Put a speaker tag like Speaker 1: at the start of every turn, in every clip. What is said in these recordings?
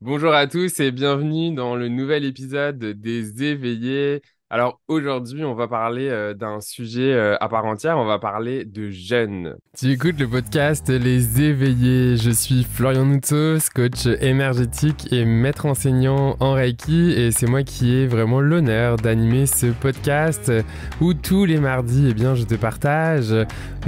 Speaker 1: Bonjour à tous et bienvenue dans le nouvel épisode des Éveillés. Alors aujourd'hui, on va parler d'un sujet à part entière, on va parler de jeûne. Tu écoutes le podcast Les Éveillés. Je suis Florian Noutsos, coach énergétique et maître enseignant en Reiki et c'est moi qui ai vraiment l'honneur d'animer ce podcast où tous les mardis, je te partage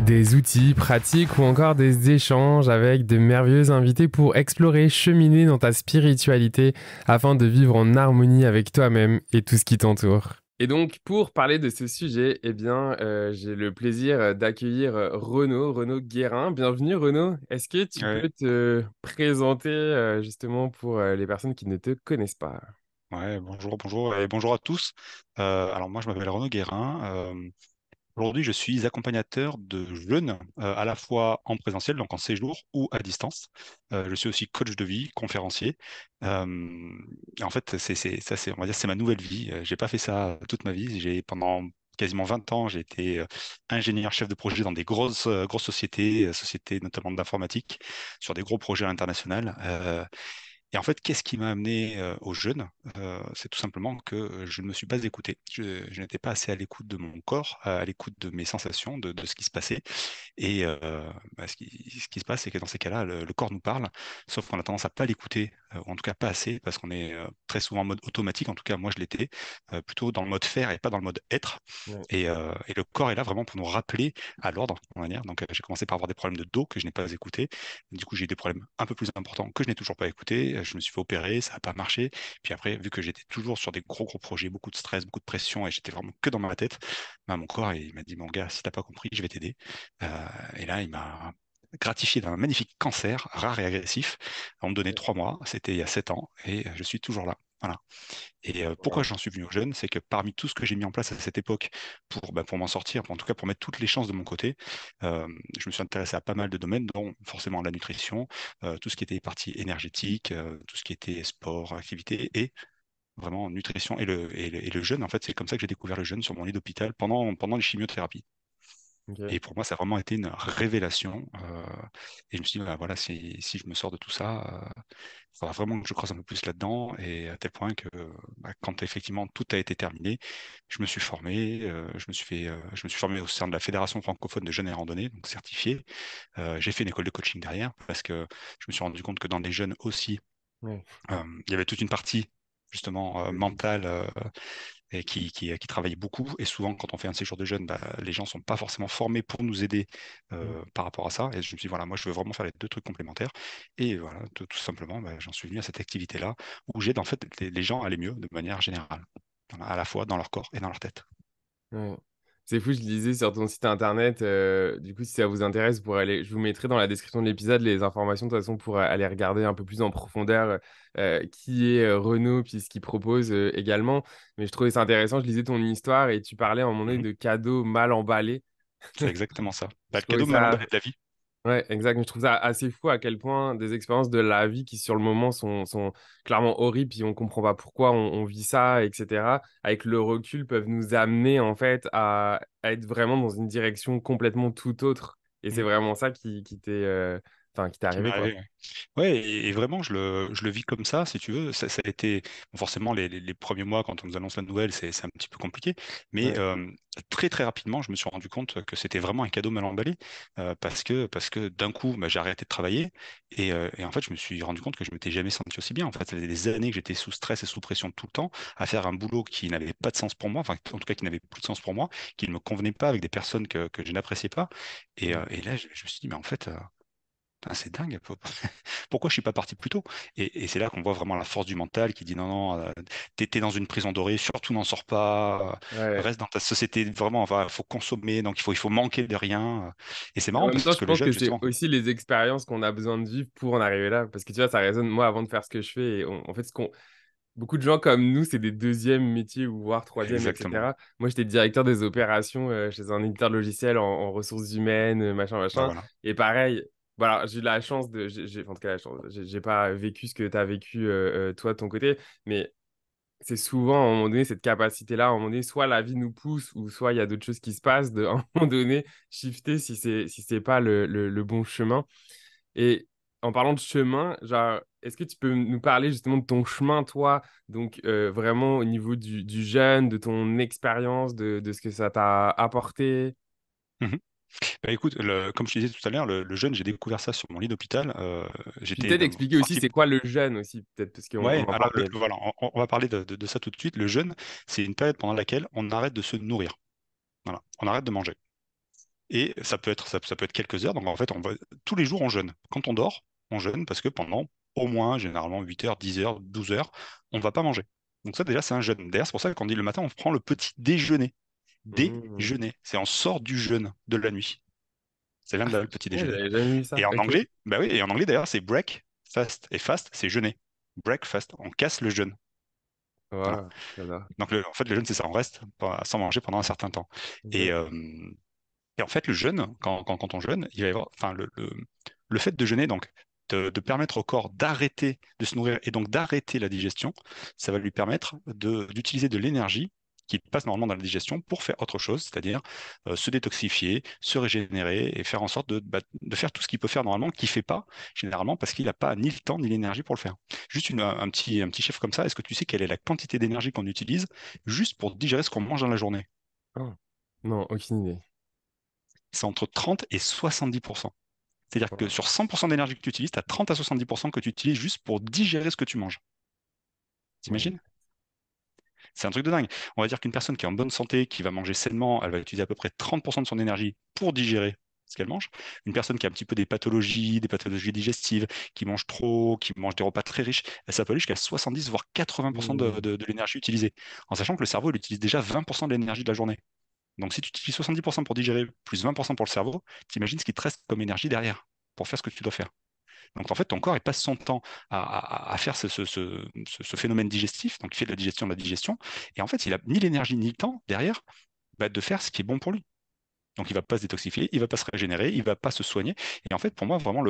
Speaker 1: des outils pratiques ou encore des échanges avec de merveilleux invités pour explorer, cheminer dans ta spiritualité afin de vivre en harmonie avec toi-même et tout ce qui t'entoure. Et donc, pour parler de ce sujet, j'ai le plaisir d'accueillir Renaud Guérin. Bienvenue Renaud. Est-ce que tu
Speaker 2: Ouais,
Speaker 1: peux te présenter justement pour les personnes qui ne te connaissent pas?
Speaker 2: ouais, bonjour et bonjour à tous. Alors moi je m'appelle Renaud Guérin. Aujourd'hui je suis accompagnateur de jeunes à la fois en présentiel, donc en séjour ou à distance. Je suis aussi coach de vie, conférencier. Et en fait on va dire c'est ma nouvelle vie. J'ai pas fait ça toute ma vie. J'ai pendant quasiment 20 ans j'ai été ingénieur chef de projet dans des grosses sociétés, sociétés notamment d'informatique, sur des gros projets internationaux. Et en fait, qu'est-ce qui m'a amené au jeûne? C'est tout simplement que je ne me suis pas écouté. Je n'étais pas assez à l'écoute de mon corps, à l'écoute de mes sensations, de ce qui se passait. Et ce qui se passe, c'est que dans ces cas-là, le corps nous parle, sauf qu'on a tendance à pas l'écouter, ou en tout cas pas assez, parce qu'on est très souvent en mode automatique. En tout cas, moi, je l'étais, plutôt dans le mode faire et pas dans le mode être.
Speaker 1: Ouais.
Speaker 2: Et le corps est là vraiment pour nous rappeler à l'ordre, on va dire. Donc, j'ai commencé par avoir des problèmes de dos que je n'ai pas écoutés. Du coup, j'ai eu des problèmes un peu plus importants que je n'ai toujours pas écoutés. Je me suis fait opérer, ça n'a pas marché. Puis après, vu que j'étais toujours sur des gros projets, beaucoup de stress, beaucoup de pression, et j'étais vraiment que dans ma tête, bah, mon corps, il m'a dit, mon gars, si t'as pas compris, je vais t'aider. Et là, il m'a gratifié d'un magnifique cancer rare et agressif. On me donnait 3 mois, c'était il y a 7 ans, et je suis toujours là. Voilà. Et pourquoi
Speaker 1: Wow.
Speaker 2: j'en suis venu aux jeunes, c'est que parmi tout ce que j'ai mis en place à cette époque pour m'en sortir, en tout cas pour mettre toutes les chances de mon côté, euh, je me suis intéressé à pas mal de domaines, dont forcément la nutrition, tout ce qui était partie énergétique, tout ce qui était sport, activité et vraiment nutrition et le jeûne. En fait, c'est comme ça que j'ai découvert le jeûne sur mon lit d'hôpital pendant les chimiothérapies.
Speaker 1: Ok.
Speaker 2: Et pour moi, ça a vraiment été une révélation. Et je me suis dit, bah, voilà, si je me sors de tout ça, il faudra vraiment que je creuse un peu plus là-dedans. Et à tel point que bah, quand effectivement tout a été terminé, je me suis formé. Je me suis formé au sein de la Fédération francophone de jeunes et randonnée, donc certifié. J'ai fait une école de coaching derrière parce que je me suis rendu compte que dans les jeunes aussi,
Speaker 1: Ouais.
Speaker 2: il y avait toute une partie justement mentale et qui travaillent beaucoup. Et souvent, quand on fait un séjour de jeûne, bah, les gens sont pas forcément formés pour nous aider par rapport à ça. Et je me suis dit, voilà, moi, je veux vraiment faire les deux trucs complémentaires. Et voilà, tout simplement, bah, j'en suis venu à cette activité-là où j'aide en fait les gens à aller mieux de manière générale, voilà, à la fois dans leur corps et dans leur tête.
Speaker 1: Ouais. C'est fou, je lisais sur ton site internet. Du coup, si ça vous intéresse, je vous mettrai dans la description de l'épisode les informations de toute façon pour aller regarder un peu plus en profondeur qui est Renaud, puis ce qu'il propose également. Mais je trouvais ça intéressant. Je lisais ton histoire et tu parlais à un moment donné
Speaker 2: Mhm.
Speaker 1: de cadeaux mal emballés.
Speaker 2: C'est exactement ça. Bah,
Speaker 1: Je
Speaker 2: le
Speaker 1: trouvais
Speaker 2: cadeau mal
Speaker 1: ça
Speaker 2: emballé de la vie.
Speaker 1: Ouais, exact. Mais je trouve ça assez fou à quel point des expériences de la vie qui, sur le moment, sont clairement horribles, puis on comprend pas pourquoi on vit ça, etc., avec le recul, peuvent nous amener, en fait, à être vraiment dans une direction complètement tout autre. Et c'est
Speaker 2: Mhm.
Speaker 1: vraiment ça qui t'est
Speaker 2: Qui m'est
Speaker 1: arrivé, quoi.
Speaker 2: arrivé. Ouais, et vraiment, je le vis comme ça, si tu veux. Ça a été, bon, forcément, les premiers mois, quand on nous annonce la nouvelle, c'est un petit peu compliqué. Mais
Speaker 1: Ouais.
Speaker 2: très rapidement, je me suis rendu compte que c'était vraiment un cadeau mal emballé. Parce que d'un coup, bah, j'ai arrêté de travailler. Et en fait, je me suis rendu compte que je m'étais jamais senti aussi bien. En fait, ça faisait des années que j'étais sous stress et sous pression tout le temps, à faire un boulot qui n'avait pas de sens pour moi, enfin, en tout cas, qui n'avait plus de sens pour moi, qui ne me convenait pas avec des personnes que je n'appréciais pas. Et là, je me suis dit, mais en fait, putain, c'est dingue. Pourquoi je suis pas parti plus tôt? Et c'est là qu'on voit vraiment la force du mental qui dit non, non, t'es dans une prison dorée, surtout n'en sors pas,
Speaker 1: Ouais.
Speaker 2: reste dans ta société, vraiment, enfin, faut consommer, donc il faut manquer de rien. Et c'est
Speaker 1: Et en
Speaker 2: marrant
Speaker 1: même temps,
Speaker 2: parce
Speaker 1: je
Speaker 2: que le
Speaker 1: pense que
Speaker 2: jeune,
Speaker 1: c'est
Speaker 2: justement,
Speaker 1: aussi les expériences qu'on a besoin de vivre pour en arriver là. Parce que tu vois, ça résonne, moi, avant de faire ce que je fais, en fait, beaucoup de gens comme nous, c'est des deuxièmes métiers ou voire troisième,
Speaker 2: exactement.
Speaker 1: etc. Moi, j'étais directeur des opérations chez un éditeur de logiciels en ressources humaines, machin,
Speaker 2: Bah
Speaker 1: machin.
Speaker 2: voilà.
Speaker 1: Et pareil, voilà, j'ai eu la chance en tout cas, la chance, j'ai pas vécu ce que tu as vécu toi de ton côté, mais c'est souvent à un moment donné cette capacité-là, à un moment donné, soit la vie nous pousse ou soit il y a d'autres choses qui se passent, à un moment donné, shifter si c'est pas le bon chemin. Et en parlant de chemin, genre, est-ce que tu peux nous parler justement de ton chemin, toi, donc vraiment au niveau du jeûne, de ton expérience, de ce que ça t'a apporté?
Speaker 2: Mhm. Bah, écoute, comme je te disais tout à l'heure, le jeûne, j'ai découvert ça sur mon lit d'hôpital.
Speaker 1: Puis
Speaker 2: J'étais
Speaker 1: peut-être expliquer aussi
Speaker 2: parti.
Speaker 1: c'est quoi le jeûne aussi, peut-être, parce qu'on
Speaker 2: Ouais,
Speaker 1: en
Speaker 2: alors
Speaker 1: parle, mais
Speaker 2: voilà, on va parler de ça tout de suite. Le jeûne, c'est une période pendant laquelle on arrête de se nourrir. Voilà, on arrête de manger. Et ça peut être quelques heures. Donc en fait, tous les jours, on jeûne. Quand on dort, on jeûne parce que pendant au moins, généralement, 8 heures, 10 heures, 12 heures, on ne va pas manger. Donc ça, déjà, c'est un jeûne. D'ailleurs, c'est pour ça qu'on dit le matin, on prend le petit déjeuner.
Speaker 1: Hmm.
Speaker 2: Déjeuner. C'est on sort du jeûne de la nuit. Ça vient de là, le petit
Speaker 1: Ouais,
Speaker 2: déjeuner.
Speaker 1: j'avais jamais vu ça.
Speaker 2: Et en
Speaker 1: Ok.
Speaker 2: anglais, bah oui, et en anglais, d'ailleurs, c'est break, fast. Et fast, c'est jeûner. Break, fast. On casse le jeûne. Voilà.
Speaker 1: Wow, j'adore.
Speaker 2: Donc, en fait, le jeûne, c'est ça. On reste sans manger pendant un certain temps. Et,
Speaker 1: Ok.
Speaker 2: euh, Et en fait, le jeûne, quand on jeûne, il va y avoir, enfin, le fait de jeûner, donc, de permettre au corps d'arrêter de se nourrir et donc d'arrêter la digestion, ça va lui permettre d'utiliser de l'énergie qui passe normalement dans la digestion pour faire autre chose, c'est-à-dire se détoxifier, se régénérer et faire en sorte de faire tout ce qu'il peut faire normalement, qu'il ne fait pas généralement parce qu'il n'a pas ni le temps ni l'énergie pour le faire. Juste un petit chiffre comme ça, est-ce que tu sais quelle est la quantité d'énergie qu'on utilise juste pour digérer ce qu'on mange dans la journée?
Speaker 1: Ah. Non, aucune idée.
Speaker 2: C'est entre 30 et 70%. C'est-à-dire que
Speaker 1: Wow.
Speaker 2: sur 100% d'énergie que tu utilises, tu as 30 à 70% que tu utilises juste pour digérer ce que tu manges.
Speaker 1: Ouais.
Speaker 2: T'imagines? C'est un truc de dingue. On va dire qu'une personne qui est en bonne santé, qui va manger sainement, elle va utiliser à peu près 30% de son énergie pour digérer ce qu'elle mange. Une personne qui a un petit peu des pathologies digestives, qui mange trop, qui mange des repas très riches, ça peut aller jusqu'à 70 voire 80%
Speaker 1: Hmm.
Speaker 2: de l'énergie utilisée. En sachant que le cerveau, il utilise déjà 20% de l'énergie de la journée. Donc si tu utilises 70% pour digérer, plus 20% pour le cerveau, t'imagines ce qui te reste comme énergie derrière pour faire ce que tu dois faire. Donc en fait, ton corps, il passe son temps à faire ce phénomène digestif, donc il fait de la digestion, et en fait, il a ni l'énergie ni le temps derrière de faire ce qui est bon pour lui. Donc il va pas se détoxifier, il va pas se régénérer, il va pas se soigner. Et en fait, pour moi, vraiment,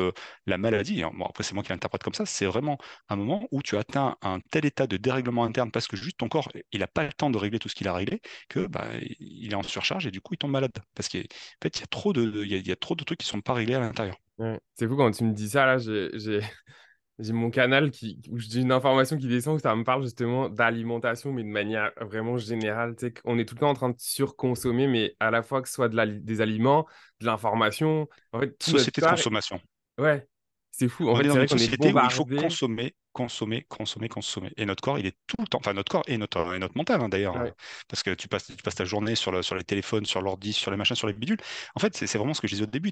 Speaker 2: la maladie, hein, bon, après c'est moi qui l'interprète comme ça, c'est vraiment un moment où tu atteins un tel état de dérèglement interne parce que juste ton corps, il n'a pas le temps de régler tout ce qu'il a réglé, que bah, il est en surcharge et du coup, il tombe malade. Parce qu'en fait, il y a trop il y a trop de trucs qui sont pas réglés à l'intérieur.
Speaker 1: Ouais. C'est fou quand tu me dis ça, là, j'ai mon canal où j'ai une information qui descend où ça me parle justement d'alimentation, mais de manière vraiment générale. Tu sais, qu'on est tout le temps en train de surconsommer, mais à la fois que ce soit des aliments, de l'information, en fait, tout notre
Speaker 2: Société de
Speaker 1: corps.
Speaker 2: consommation.
Speaker 1: Ouais, c'est fou. En
Speaker 2: On
Speaker 1: fait,
Speaker 2: est
Speaker 1: c'est
Speaker 2: dans
Speaker 1: vrai
Speaker 2: une
Speaker 1: qu'on est
Speaker 2: société où il faut
Speaker 1: bombardé.
Speaker 2: consommer. Et notre corps, il est tout le temps, enfin notre corps et notre mental hein, d'ailleurs,
Speaker 1: Ouais.
Speaker 2: parce que tu passes ta journée sur les téléphones, sur l'ordi, sur les machins, sur les bidules. En fait, c'est vraiment ce que je disais au début.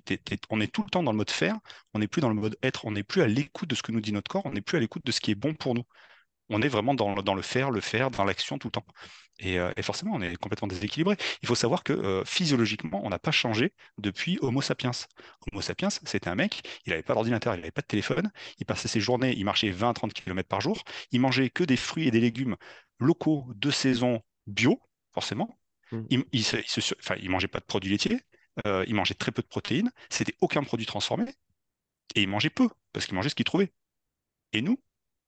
Speaker 2: On est tout le temps dans le mode faire, on n'est plus dans le mode être, on n'est plus à l'écoute de ce que nous dit notre corps, on n'est plus à l'écoute de ce qui est bon pour nous. On est vraiment dans le faire, dans l'action tout le temps. Et forcément, on est complètement déséquilibré. Il faut savoir que physiologiquement, on n'a pas changé depuis Homo sapiens. Homo sapiens, c'était un mec, il n'avait pas d'ordinateur, il n'avait pas de téléphone, il passait ses journées, il marchait 20 à 30 km par jour, il mangeait que des fruits et des légumes locaux, de saison, bio, forcément.
Speaker 1: Mm.
Speaker 2: Enfin, il mangeait pas de produits laitiers, il mangeait très peu de protéines, c'était aucun produit transformé, et il mangeait peu, parce qu'il mangeait ce qu'il trouvait. Et nous,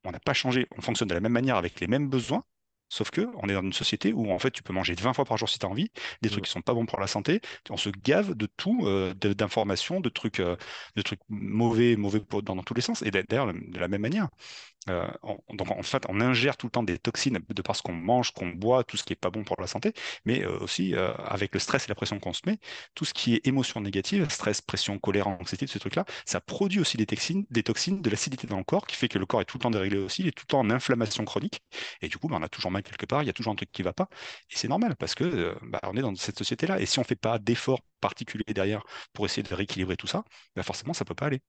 Speaker 2: on n'a pas changé. On fonctionne de la même manière avec les mêmes besoins, sauf que on est dans une société où en fait tu peux manger 20 fois par jour si tu as envie, des trucs
Speaker 1: Mm.
Speaker 2: qui sont pas bons pour la santé. On se gave de tout, d'informations, de trucs mauvais dans tous les sens. Et d'ailleurs, de la même manière. Donc en fait, on ingère tout le temps des toxines de par ce qu'on mange, qu'on boit, tout ce qui est pas bon pour la santé, mais aussi avec le stress et la pression qu'on se met, tout ce qui est émotion négative, stress, pression, colère, anxiété, ce truc-là, ça produit aussi des toxines, de l'acidité dans le corps, qui fait que le corps est tout le temps déréglé aussi, il est tout le temps en inflammation chronique, et du coup, bah, on a toujours mal quelque part, il y a toujours un truc qui va pas, et c'est normal parce que bah, on est dans cette société-là, et si on fait pas d'efforts particuliers derrière pour essayer de rééquilibrer tout ça, bah, forcément, ça peut pas aller.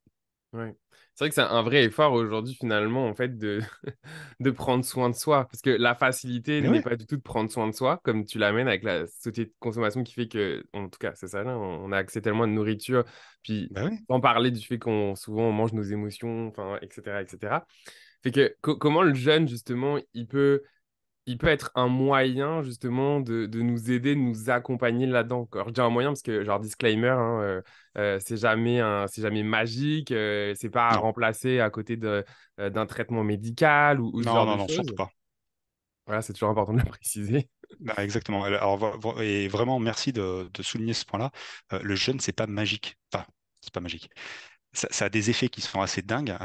Speaker 1: Ouais. C'est vrai que c'est un vrai effort aujourd'hui, finalement, en fait, de prendre soin de soi. Parce que la facilité
Speaker 2: Mais
Speaker 1: n'est
Speaker 2: ouais,
Speaker 1: pas du tout de prendre soin de soi, comme tu l'amènes avec la société de consommation qui fait que, en tout cas, c'est ça, là, on a accès tellement à de nourriture. Puis,
Speaker 2: bah ouais.
Speaker 1: sans parler du fait qu'on souvent on mange nos émotions, enfin, etc., etc. Fait que comment le jeune, justement, il peut être un moyen justement de nous aider, de nous accompagner là-dedans. Alors, je dis un moyen parce que, genre, disclaimer, hein, c'est jamais magique, c'est pas à
Speaker 2: Non,
Speaker 1: remplacer à côté d'un traitement médical ou ce genre de
Speaker 2: non, surtout
Speaker 1: choses.
Speaker 2: pas.
Speaker 1: Voilà, c'est toujours important de le préciser.
Speaker 2: Bah, exactement. Alors, et vraiment, merci de souligner ce point-là. Le jeûne, c'est pas magique. Enfin, c'est pas magique. ça a des effets qui sont assez dingues.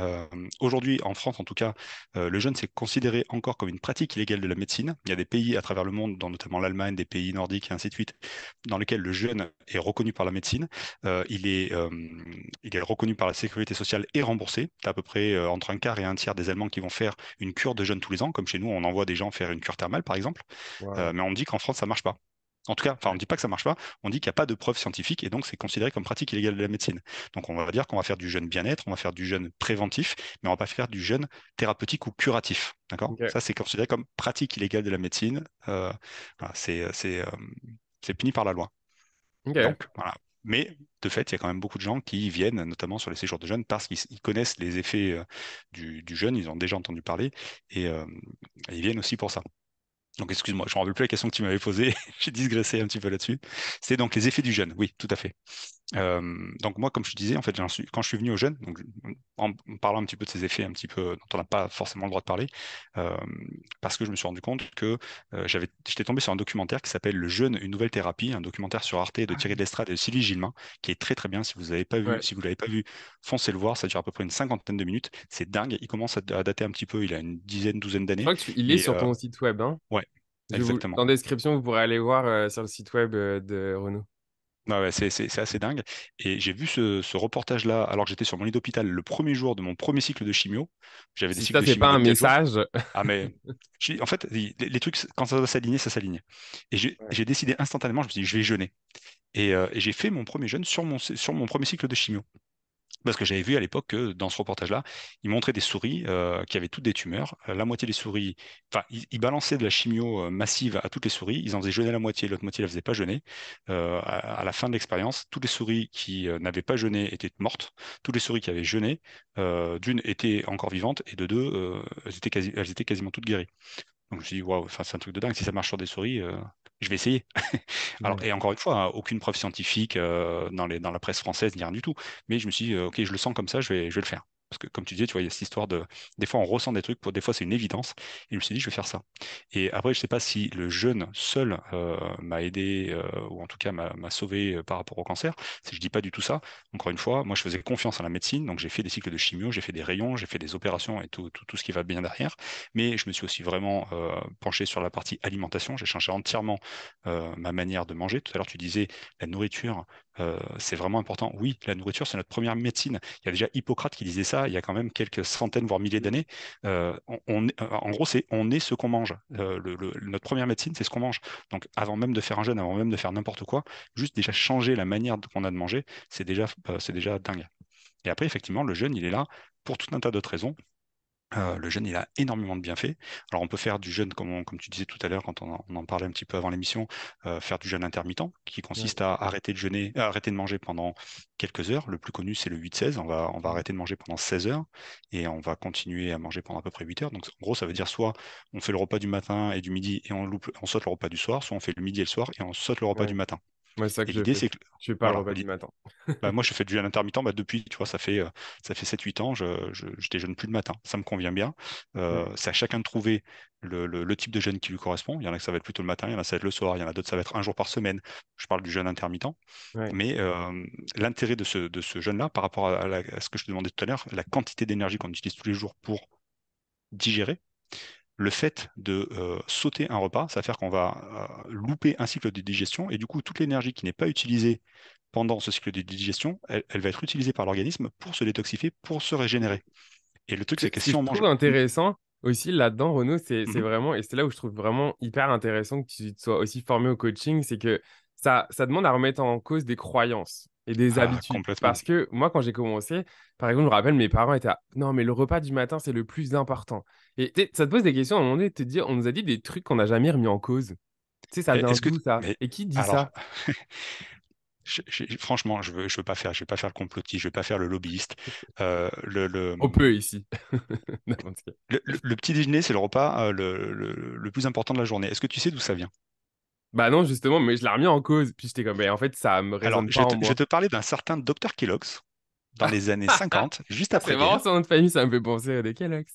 Speaker 2: Aujourd'hui, en France en tout cas, le jeûne c'est considéré encore comme une pratique illégale de la médecine. Il y a des pays à travers le monde, dont notamment l'Allemagne, des pays nordiques et ainsi de suite, dans lesquels le jeûne est reconnu par la médecine. Il est reconnu par la sécurité sociale et remboursé. Tu à peu près entre un quart et un tiers des Allemands qui vont faire une cure de jeûne tous les ans, comme chez nous, on envoie des gens faire une cure thermale par exemple.
Speaker 1: Waouh.
Speaker 2: Mais on me dit qu'en France, ça marche pas. En tout cas, enfin, on
Speaker 1: Ouais.
Speaker 2: ne dit pas que ça marche pas, on dit qu'il n'y a pas de preuves scientifiques et donc c'est considéré comme pratique illégale de la médecine. Donc on va dire qu'on va faire du jeûne bien-être, on va faire du jeûne préventif, mais on va pas faire du jeûne thérapeutique ou curatif. D'accord?
Speaker 1: Ok.
Speaker 2: Ça, c'est considéré comme pratique illégale de la médecine. Voilà, c'est puni par la loi.
Speaker 1: Ok.
Speaker 2: Donc voilà. Mais de fait, il y a quand même beaucoup de gens qui viennent, notamment sur les séjours de jeûne, parce qu'ils connaissent les effets du jeûne, ils ont déjà entendu parler, et, euh, et ils viennent aussi pour ça. Donc, excuse-moi, je ne me rappelle plus la question que tu m'avais posée. J'ai digressé un petit peu là-dessus. C'est donc les effets du jeûne. Oui, tout à fait. Donc moi, comme je te disais, en fait, quand je suis venu au jeûne, donc, en parlant un petit peu de ces effets, un petit peu dont on n'a pas forcément le droit de parler, euh, parce que je me suis rendu compte que j'étais tombé sur un documentaire qui s'appelle Le jeûne, une nouvelle thérapie, un documentaire sur Arte de Thierry Lestrade et de Sylvie Gilman, qui est très très bien. Si vous avez pas vu,
Speaker 1: Ouais.
Speaker 2: si vous l'avez pas vu, foncez le voir. Ça dure à peu près une cinquantaine de minutes. C'est dingue. Il commence à dater un petit peu. Il a une dizaine, douzaine
Speaker 1: Je
Speaker 2: d'années.
Speaker 1: crois que il est
Speaker 2: Et
Speaker 1: sur ton site web, hein.
Speaker 2: ouais,
Speaker 1: Dans
Speaker 2: exactement.
Speaker 1: la description, vous pourrez aller voir sur le site web de Renault.
Speaker 2: Ouais, ouais, c'est assez dingue. Et j'ai vu ce reportage-là alors que j'étais sur mon lit d'hôpital le premier jour de mon premier cycle de chimio. J'avais des
Speaker 1: Si
Speaker 2: cycles
Speaker 1: ça,
Speaker 2: de
Speaker 1: c'est pas
Speaker 2: chimio de
Speaker 1: un
Speaker 2: 4 jours.
Speaker 1: message.
Speaker 2: Ah, mais en fait, les trucs, quand ça doit s'aligner, ça s'aligne. Et
Speaker 1: Ouais.
Speaker 2: j'ai décidé instantanément, je me suis dit, je vais jeûner. Et j'ai fait mon premier jeûne sur mon premier cycle de chimio. Parce que j'avais vu à l'époque que dans ce reportage-là, ils montraient des souris qui avaient toutes des tumeurs. La moitié des souris, enfin, ils balançaient de la chimio massive à toutes les souris. Ils en faisaient jeûner la moitié, l'autre moitié ne la faisaient pas jeûner. À la fin de l'expérience, toutes les souris qui n'avaient pas jeûné étaient mortes. Toutes les souris qui avaient jeûné, d'une étaient encore vivantes et de deux, elles étaient quasiment toutes guéries. Donc je me suis dit, waouh, enfin, c'est un truc de dingue. Si ça marche sur des souris, je vais essayer. Alors,
Speaker 1: Ouais.
Speaker 2: et encore une fois, hein, aucune preuve scientifique dans la presse française, ni rien du tout. Mais je me suis dit, ok, je le sens comme ça, je vais le faire. Parce que comme tu disais, tu vois, il y a cette histoire de. Des fois, on ressent des trucs, des fois, c'est une évidence. Et je me suis dit, je vais faire ça. Et après, je sais pas si le jeûne seul m'a aidé, ou en tout cas m'a sauvé par rapport au cancer. Si je dis pas du tout ça, encore une fois, moi, je faisais confiance à la médecine. Donc, j'ai fait des cycles de chimio, j'ai fait des rayons, j'ai fait des opérations et tout ce qui va bien derrière. Mais je me suis aussi vraiment penché sur la partie alimentation. J'ai changé entièrement ma manière de manger. Tout à l'heure, tu disais la nourriture, c'est vraiment important. Oui, la nourriture, c'est notre première médecine. Il y a déjà Hippocrate qui disait ça il y a quand même quelques centaines, voire milliers d'années. En gros, c'est on est ce qu'on mange. Notre première médecine, c'est ce qu'on mange. Donc, avant même de faire un jeûne, avant même de faire n'importe quoi, juste déjà changer la manière qu'on a de manger, c'est déjà dingue. Et après, effectivement, le jeûne, il est là pour tout un tas d'autres raisons. Le jeûne, il a énormément de bienfaits. Alors, on peut faire du jeûne, comme tu disais tout à l'heure, quand on en parlait un petit peu avant l'émission, faire du jeûne intermittent, qui
Speaker 1: Ouais.
Speaker 2: consiste à arrêter de jeûner, arrêter de manger pendant quelques heures. Le plus connu, c'est le 8-16. On va arrêter de manger pendant 16 heures et on va continuer à manger pendant à peu près 8 heures. Donc, en gros, ça veut dire soit on fait le repas du matin et du midi et on saute le repas du soir, soit on fait le midi et le soir et on saute le repas
Speaker 1: Ouais.
Speaker 2: du matin.
Speaker 1: Moi, c'est ça que
Speaker 2: Et
Speaker 1: je
Speaker 2: l'idée,
Speaker 1: fais.
Speaker 2: c'est que,
Speaker 1: Je fais pas le
Speaker 2: voilà,
Speaker 1: repas du matin.
Speaker 2: bah, moi, je fais du jeûne intermittent depuis, tu vois, ça fait 7-8 ans, je déjeune plus le matin. Ça me convient bien.
Speaker 1: Ouais.
Speaker 2: C'est à chacun de trouver le type de jeûne qui lui correspond. Il y en a que ça va être plutôt le matin, il y en a ça va être le soir, il y en a d'autres ça va être un jour par semaine. Je parle du jeûne intermittent.
Speaker 1: Ouais.
Speaker 2: Mais l'intérêt de ce jeûne-là, par rapport à ce que je te demandais tout à l'heure, la quantité d'énergie qu'on utilise tous les jours pour digérer, le fait de sauter un repas, ça va faire qu'on va louper un cycle de digestion et du coup, toute l'énergie qui n'est pas utilisée pendant ce cycle de digestion, elle va être utilisée par l'organisme pour se détoxifier, pour se régénérer. Et le truc, c'est que
Speaker 1: Ce que
Speaker 2: si
Speaker 1: je
Speaker 2: on mange...
Speaker 1: trouve intéressant aussi là-dedans, Renaud, c'est
Speaker 2: Mhm.
Speaker 1: vraiment, et c'est là où je trouve vraiment hyper intéressant que tu sois aussi formé au coaching, c'est que ça demande à remettre en cause des croyances et des
Speaker 2: Ah,
Speaker 1: habitudes.
Speaker 2: complètement.
Speaker 1: Parce que moi, quand j'ai commencé, par exemple, je me rappelle, mes parents étaient non, mais le repas du matin, c'est le plus important. Et tu sais, ça te pose des questions à un moment donné, de te dire, on nous a dit des trucs qu'on n'a jamais remis en cause. Tu sais, ça vient
Speaker 2: Est-ce que...
Speaker 1: d'où ça?
Speaker 2: Mais
Speaker 1: Et qui dit
Speaker 2: alors,
Speaker 1: ça?
Speaker 2: franchement, je veux pas faire, je vais pas faire le complotiste, je vais pas faire le lobbyiste. Euh, le, le,
Speaker 1: On peut ici. N'importe quoi.
Speaker 2: le petit déjeuner, c'est le repas le plus important de la journée. Est-ce que tu sais d'où ça vient?
Speaker 1: Bah non, justement, mais je l'ai remis en cause. Puis j'étais comme, mais en fait, ça me
Speaker 2: Alors,
Speaker 1: résonne pas en
Speaker 2: je vais
Speaker 1: moi.
Speaker 2: te parler d'un certain Dr. Kellogg's dans les années 50, juste
Speaker 1: C'est
Speaker 2: après-guerre.
Speaker 1: marrant son nom de famille, ça me fait penser à des Kellogg's.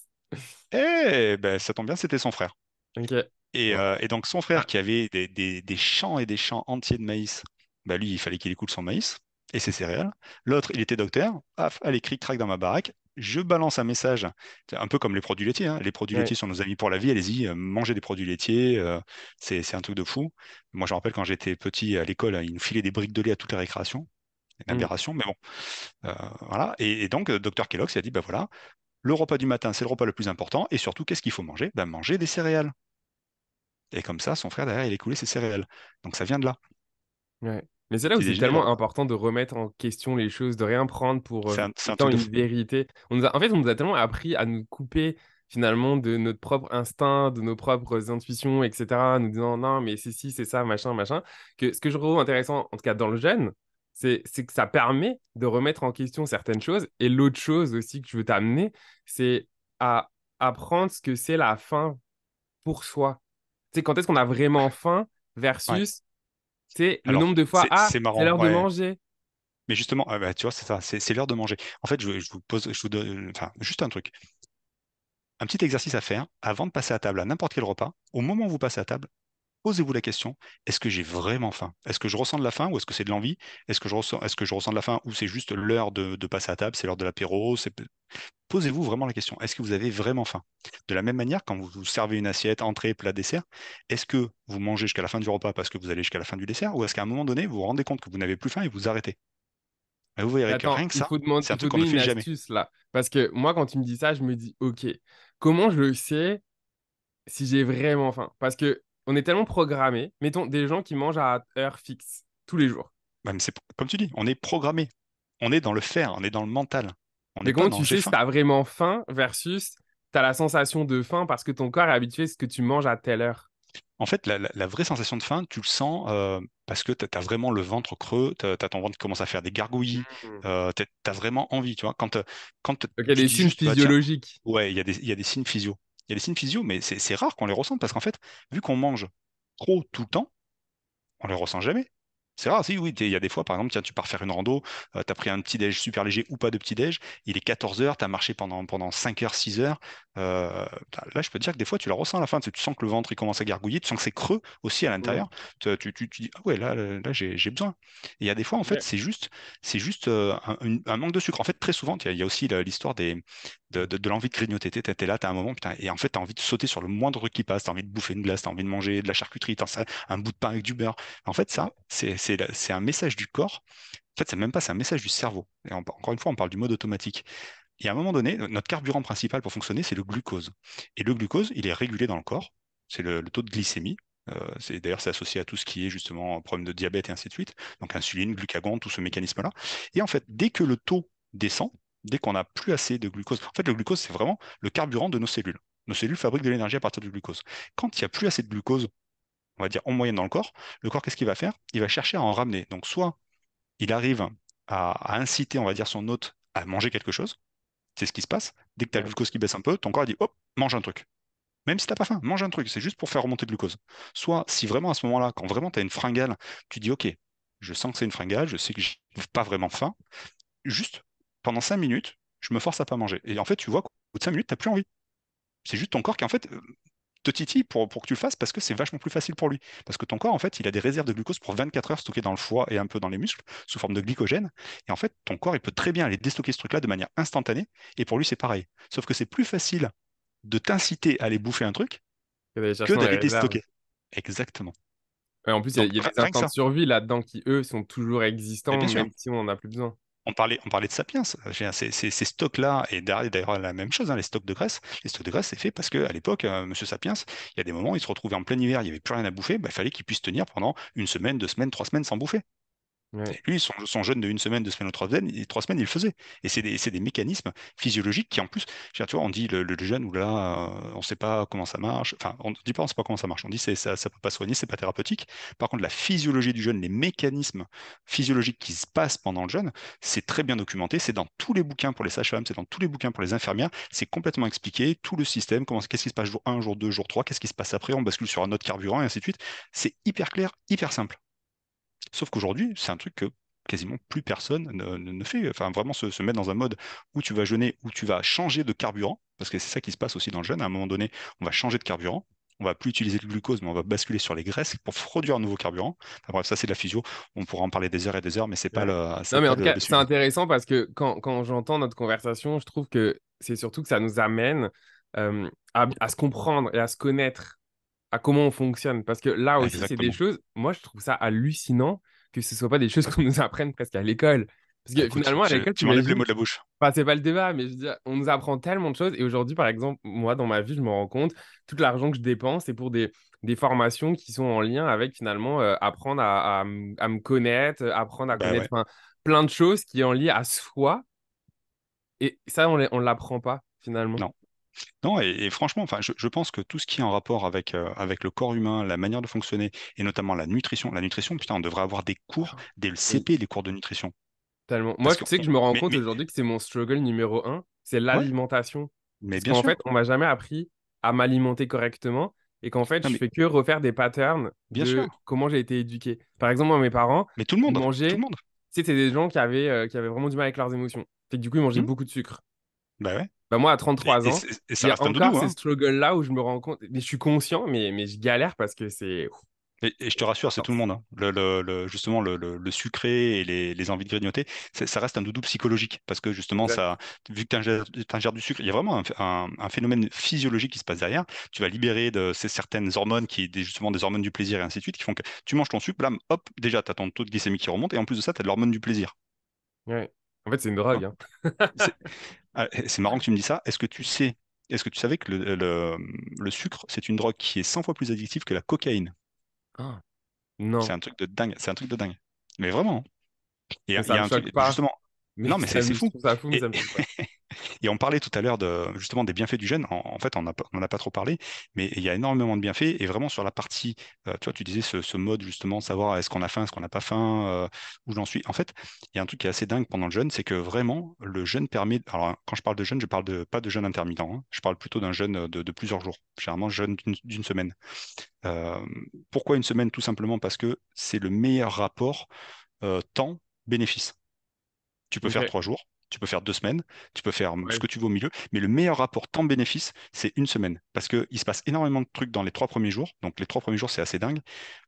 Speaker 2: Eh ben, ça tombe bien, c'était son frère.
Speaker 1: Ok.
Speaker 2: Et,
Speaker 1: Ouais.
Speaker 2: et donc, son frère qui avait des champs et des champs entiers de maïs, bah lui, il fallait qu'il écoute son maïs. et ses céréales. L'autre, il était docteur. Paf, allez, cric-crac dans ma baraque. Je balance un message, c'est un peu comme les produits laitiers, hein. Les produits
Speaker 1: Ouais.
Speaker 2: laitiers sont nos amis pour la vie. Allez-y, mangez des produits laitiers. C'est un truc de fou. Moi, je me rappelle quand j'étais petit à l'école, ils nous filaient des briques de lait à toutes les récréations. Une
Speaker 1: Mm.
Speaker 2: aberration, mais bon. Voilà. Et donc, docteur Kellogg's il a dit, ben voilà, le repas du matin, c'est le repas le plus important. Et surtout, qu'est-ce qu'il faut manger? Ben, manger des céréales. Et comme ça, son frère, derrière, il écoulait ses céréales. Donc, ça vient de là.
Speaker 1: Ouais. Mais c'est là où
Speaker 2: C'est
Speaker 1: c'est
Speaker 2: génial.
Speaker 1: tellement important de remettre en question les choses, de rien prendre pour
Speaker 2: C'est un
Speaker 1: étant
Speaker 2: truc de
Speaker 1: une
Speaker 2: fou.
Speaker 1: vérité. En fait, on nous a tellement appris à nous couper finalement de notre propre instinct, de nos propres intuitions, etc. Nous disant non, mais c'est ci, c'est ça, machin, machin. Que ce que je trouve intéressant, en tout cas dans le jeune, c'est que ça permet de remettre en question certaines choses. Et l'autre chose aussi que je veux t'amener, c'est à apprendre ce que c'est la faim pour soi. Tu sais, quand est-ce qu'on a vraiment faim
Speaker 2: Ouais.
Speaker 1: versus c'est le
Speaker 2: Alors,
Speaker 1: nombre de fois, ah,
Speaker 2: c'est
Speaker 1: c'est
Speaker 2: marrant.
Speaker 1: l'heure de
Speaker 2: Ouais.
Speaker 1: manger.
Speaker 2: Mais justement, bah, tu vois, c'est ça. C'est l'heure de manger. En fait, je vous pose, je vous donne, enfin, juste un truc. Un petit exercice à faire avant de passer à table à n'importe quel repas. Au moment où vous passez à table, posez-vous la question, est-ce que j'ai vraiment faim? Est-ce que je ressens de la faim ou est-ce que c'est de l'envie? Est-ce que je ressens de la faim ou c'est juste l'heure de passer à table, c'est l'heure de l'apéro? Posez-vous vraiment la question, est-ce que vous avez vraiment faim? De la même manière, quand vous vous servez une assiette, entrée, plat, dessert, est-ce que vous mangez jusqu'à la fin du repas parce que vous allez jusqu'à la fin du dessert ou est-ce qu'à un moment donné, vous vous rendez compte que vous n'avez plus faim et vous arrêtez? Et vous
Speaker 1: Mais
Speaker 2: verrez que
Speaker 1: attends,
Speaker 2: rien que ça, c'est un
Speaker 1: il faut
Speaker 2: truc qu'on ne
Speaker 1: donner une
Speaker 2: fait jamais.
Speaker 1: astuce là. Parce que moi, quand tu me dis ça, je me dis, ok, comment je sais si j'ai vraiment faim? Parce que on est tellement programmé, mettons des gens qui mangent à heure fixe tous les jours.
Speaker 2: Même c'est comme tu dis, on est programmé, on est dans le faire, on est dans le mental, on n'est
Speaker 1: Mais
Speaker 2: pas
Speaker 1: comment
Speaker 2: dans
Speaker 1: tu
Speaker 2: j'ai
Speaker 1: sais si
Speaker 2: faim.
Speaker 1: t'as vraiment faim versus t'as la sensation de faim parce que ton corps est habitué à ce que tu manges à telle heure?
Speaker 2: En fait, la vraie sensation de faim, tu le sens parce que tu as vraiment le ventre creux, tu as ton ventre qui commence à faire des gargouillis,
Speaker 1: Hmm.
Speaker 2: tu as vraiment envie, tu vois. Quand
Speaker 1: Donc il y a
Speaker 2: tu
Speaker 1: des
Speaker 2: dis
Speaker 1: signes
Speaker 2: juste, bah tiens,
Speaker 1: physiologiques.
Speaker 2: ouais, il y a des signes physio. Il y a des signes physio, mais c'est rare qu'on les ressente parce qu'en fait, vu qu'on mange trop tout le temps, on les ressent jamais. C'est rare, si, oui, il y a des fois, par exemple, tiens, tu pars faire une rando, tu as pris un petit déj super léger ou pas de petit déj, il est 14 heures, tu as marché pendant 5 heures, 6 heures. Là, je peux te dire que des fois, tu la ressens à la fin, tu sens que le ventre il commence à gargouiller, tu sens que c'est creux aussi à
Speaker 1: Hmm.
Speaker 2: l'intérieur. Tu dis, ah ouais, là j'ai besoin. Et il y a des fois, en fait,
Speaker 1: Ok.
Speaker 2: c'est juste un manque de sucre. En fait, très souvent, il y a aussi l'histoire de l'envie de grignoter. Tu es là, tu as un moment, putain, et en fait, tu as envie de sauter sur le moindre truc qui passe, tu as envie de bouffer une glace, tu as envie de manger de la charcuterie, un bout de pain avec du beurre. En fait, ça, c'est un message du corps. En fait, c'est même pas, c'est un message du cerveau. Et encore une fois, on parle du mode automatique. Et à un moment donné, notre carburant principal pour fonctionner, c'est le glucose. Et le glucose, il est régulé dans le corps. C'est le taux de glycémie. D'ailleurs, c'est associé à tout ce qui est justement problème de diabète et ainsi de suite. Donc insuline, glucagon, tout ce mécanisme-là. Et en fait, dès que le taux descend, dès qu'on n'a plus assez de glucose, en fait, le glucose, c'est vraiment le carburant de nos cellules. Nos cellules fabriquent de l'énergie à partir du glucose. Quand il n'y a plus assez de glucose, on va dire en moyenne dans le corps, qu'est-ce qu'il va faire? Il va chercher à en ramener. Donc, soit il arrive à inciter, on va dire, son hôte à manger quelque chose. C'est ce qui se passe. Dès que tu as le
Speaker 1: Ouais.
Speaker 2: glucose qui baisse un peu, ton corps dit, hop, mange un truc. Même si t'as pas faim, mange un truc. C'est juste pour faire remonter le glucose. Soit, si vraiment à ce moment-là, quand vraiment tu as une fringale, tu dis, OK, je sens que c'est une fringale, je sais que j'ai pas vraiment faim. Juste, pendant 5 minutes, je me force à pas manger. Et en fait, tu vois qu'au bout de 5 minutes, t'as plus envie. C'est juste ton corps qui, en fait, te titille pour que tu le fasses parce que c'est vachement plus facile pour lui. Parce que ton corps, en fait, il a des réserves de glucose pour 24 heures stockées dans le foie et un peu dans les muscles, sous forme de glycogène. Et en fait, ton corps, il peut très bien aller déstocker ce truc-là de manière instantanée. Et pour lui, c'est pareil. Sauf que c'est plus facile de t'inciter à aller bouffer un truc
Speaker 1: Et d'aller
Speaker 2: que
Speaker 1: chercher dans les
Speaker 2: d'aller
Speaker 1: réserves.
Speaker 2: déstocker. Exactement.
Speaker 1: Ouais, en plus,
Speaker 2: Donc,
Speaker 1: il y a des
Speaker 2: rien que
Speaker 1: instincts de
Speaker 2: ça.
Speaker 1: survie là-dedans qui, eux, sont toujours
Speaker 2: Mais
Speaker 1: existants,
Speaker 2: bien sûr.
Speaker 1: même si on n'en a plus besoin.
Speaker 2: On parlait de Sapiens. Je veux dire, ces stocks-là, et d'ailleurs la même chose, hein, les stocks de graisse. Les stocks de graisse, c'est fait parce qu'à l'époque, Monsieur Sapiens, il y a des moments, il se retrouvait en plein hiver, il n'y avait plus rien à bouffer, bah, il fallait qu'il puisse tenir pendant une semaine, 2 semaines, 3 semaines sans bouffer.
Speaker 1: Ouais.
Speaker 2: Et lui, son jeûne de une semaine, 2 semaines ou 3 semaines, 3 semaines, il le faisait. Et c'est des mécanismes physiologiques qui, en plus, je veux dire, tu vois, on dit le jeûne ou là, on ne sait pas comment ça marche. Enfin, on ne dit pas on ne sait pas comment ça marche. On dit ça peut pas soigner, c'est pas thérapeutique. Par contre, la physiologie du jeûne, les mécanismes physiologiques qui se passent pendant le jeûne, c'est très bien documenté. C'est dans tous les bouquins pour les sages-femmes, c'est dans tous les bouquins pour les infirmières. C'est complètement expliqué, tout le système, qu'est-ce qui se passe jour 1, jour 2, jour 3, qu'est-ce qui se passe après, on bascule sur un autre carburant et ainsi de suite. C'est hyper clair, hyper simple. Sauf qu'aujourd'hui, c'est un truc que quasiment plus personne ne fait. Enfin, vraiment se mettre dans un mode où tu vas jeûner, où tu vas changer de carburant, parce que c'est ça qui se passe aussi dans le jeûne. À un moment donné, on va changer de carburant. on va plus utiliser le glucose, mais on va basculer sur les graisses pour produire un nouveau carburant. Enfin, bref, ça c'est de la physio. On pourra en parler des heures et des heures, mais
Speaker 1: Ouais.
Speaker 2: c'est
Speaker 1: Non, mais
Speaker 2: pas
Speaker 1: en tout cas,
Speaker 2: le
Speaker 1: c'est
Speaker 2: sujet.
Speaker 1: intéressant parce que quand j'entends notre conversation, je trouve que c'est surtout que ça nous amène à se comprendre et à se connaître, à comment on fonctionne. Parce que là aussi, c'est des
Speaker 2: Exactement.
Speaker 1: choses, moi, je trouve ça hallucinant que ce soit pas des choses qu'on nous apprenne presque à l'école. Parce
Speaker 2: Ah,
Speaker 1: que
Speaker 2: écoute,
Speaker 1: finalement, à l'école,
Speaker 2: tu m'enlèves les
Speaker 1: t'imagines,
Speaker 2: mots de la bouche.
Speaker 1: enfin, c'est pas le débat, mais je veux dire, on nous apprend tellement de choses. Et aujourd'hui, par exemple, moi, dans ma vie, je me rends compte, tout l'argent que je dépense, c'est pour des formations qui sont en lien avec finalement apprendre à me connaître, apprendre à
Speaker 2: Bah
Speaker 1: connaître
Speaker 2: ouais,
Speaker 1: enfin, plein de choses qui est en lien à soi. Et ça, on l'apprend pas finalement.
Speaker 2: non. Non, et franchement, enfin, je pense que tout ce qui est en rapport avec le corps humain, la manière de fonctionner, et notamment la nutrition, putain, on devrait avoir des cours dès le
Speaker 1: Oui,
Speaker 2: CP, les cours de nutrition.
Speaker 1: tellement. Moi,
Speaker 2: Parce
Speaker 1: tu
Speaker 2: que,
Speaker 1: sais que je me rends compte
Speaker 2: mais,
Speaker 1: aujourd'hui que c'est mon struggle numéro un, c'est
Speaker 2: ouais,
Speaker 1: l'alimentation.
Speaker 2: mais
Speaker 1: Parce
Speaker 2: bien
Speaker 1: qu'en
Speaker 2: sûr.
Speaker 1: fait, on m'a jamais appris à m'alimenter correctement et qu'en fait,
Speaker 2: Non,
Speaker 1: je
Speaker 2: mais
Speaker 1: fais que refaire des patterns
Speaker 2: bien sûr.
Speaker 1: de comment j'ai été éduqué. Par exemple, moi, mes parents,
Speaker 2: Mais tout le
Speaker 1: ils
Speaker 2: monde, tout
Speaker 1: mangeaient,
Speaker 2: le monde.
Speaker 1: tu sais, c'est des gens qui avaient vraiment du mal avec leurs émotions. Fait que du coup, ils mangeaient
Speaker 2: Hmm.
Speaker 1: beaucoup de sucre.
Speaker 2: Bah ouais.
Speaker 1: Bah, moi, à 33 ans,
Speaker 2: Et ça
Speaker 1: j'ai
Speaker 2: reste un
Speaker 1: encore
Speaker 2: doudou,
Speaker 1: ces
Speaker 2: hein.
Speaker 1: struggles-là où je me rends compte, mais je suis conscient, mais je galère parce que c'est
Speaker 2: Et je te rassure, c'est tout le
Speaker 1: intense.
Speaker 2: monde, hein. Justement, le sucré et les envies de grignoter, ça reste un doudou psychologique. Parce que justement,
Speaker 1: Exact.
Speaker 2: ça, vu que tu ingères du sucre, il y a vraiment un phénomène physiologique qui se passe derrière. Tu vas libérer de ces certaines hormones, justement des hormones du plaisir et ainsi de suite, qui font que tu manges ton sucre, blam, hop, déjà, tu as ton taux de glycémie qui remonte, et en plus de ça, tu as de l'hormone du plaisir.
Speaker 1: Ouais. En fait, c'est une
Speaker 2: Tu
Speaker 1: drogue,
Speaker 2: vois.
Speaker 1: hein.
Speaker 2: C'est c'est marrant que tu me dis ça. Est-ce que tu savais que le sucre, c'est une drogue qui est 100 fois plus addictive que la cocaïne?
Speaker 1: Ah,
Speaker 2: C'est
Speaker 1: non,
Speaker 2: un truc de dingue. C'est un truc de dingue. Mais vraiment, hein.
Speaker 1: mais
Speaker 2: Il y
Speaker 1: ça
Speaker 2: a
Speaker 1: me
Speaker 2: un
Speaker 1: choque
Speaker 2: truc,
Speaker 1: pas.
Speaker 2: justement.
Speaker 1: Mais
Speaker 2: Non, mais c'est
Speaker 1: je
Speaker 2: fou.
Speaker 1: trouve ça fou, mais
Speaker 2: Et,
Speaker 1: ça me choque pas.
Speaker 2: et on parlait tout à l'heure justement des bienfaits du jeûne. En fait, on n'en a pas trop parlé, mais il y a énormément de bienfaits. Et vraiment sur la partie, tu vois, tu disais ce mode justement, savoir est-ce qu'on a faim, est-ce qu'on n'a pas faim, où j'en suis. En fait, il y a un truc qui est assez dingue pendant le jeûne, c'est que vraiment le jeûne permet. Alors, quand je parle de jeûne, je parle pas de jeûne intermittent, hein. Je parle plutôt d'un jeûne de plusieurs jours. Généralement, jeûne d'une semaine. Euh, Pourquoi une semaine? Tout simplement parce que c'est le meilleur rapport temps-bénéfice. Tu peux faire
Speaker 1: Ok,
Speaker 2: 3 jours, tu peux faire 2 semaines, tu peux faire ce
Speaker 1: ouais.
Speaker 2: que tu veux au milieu, mais le meilleur rapport temps-bénéfice, c'est une semaine. Parce qu'il se passe énormément de trucs dans les 3 premiers jours. Donc les 3 premiers jours, c'est assez dingue.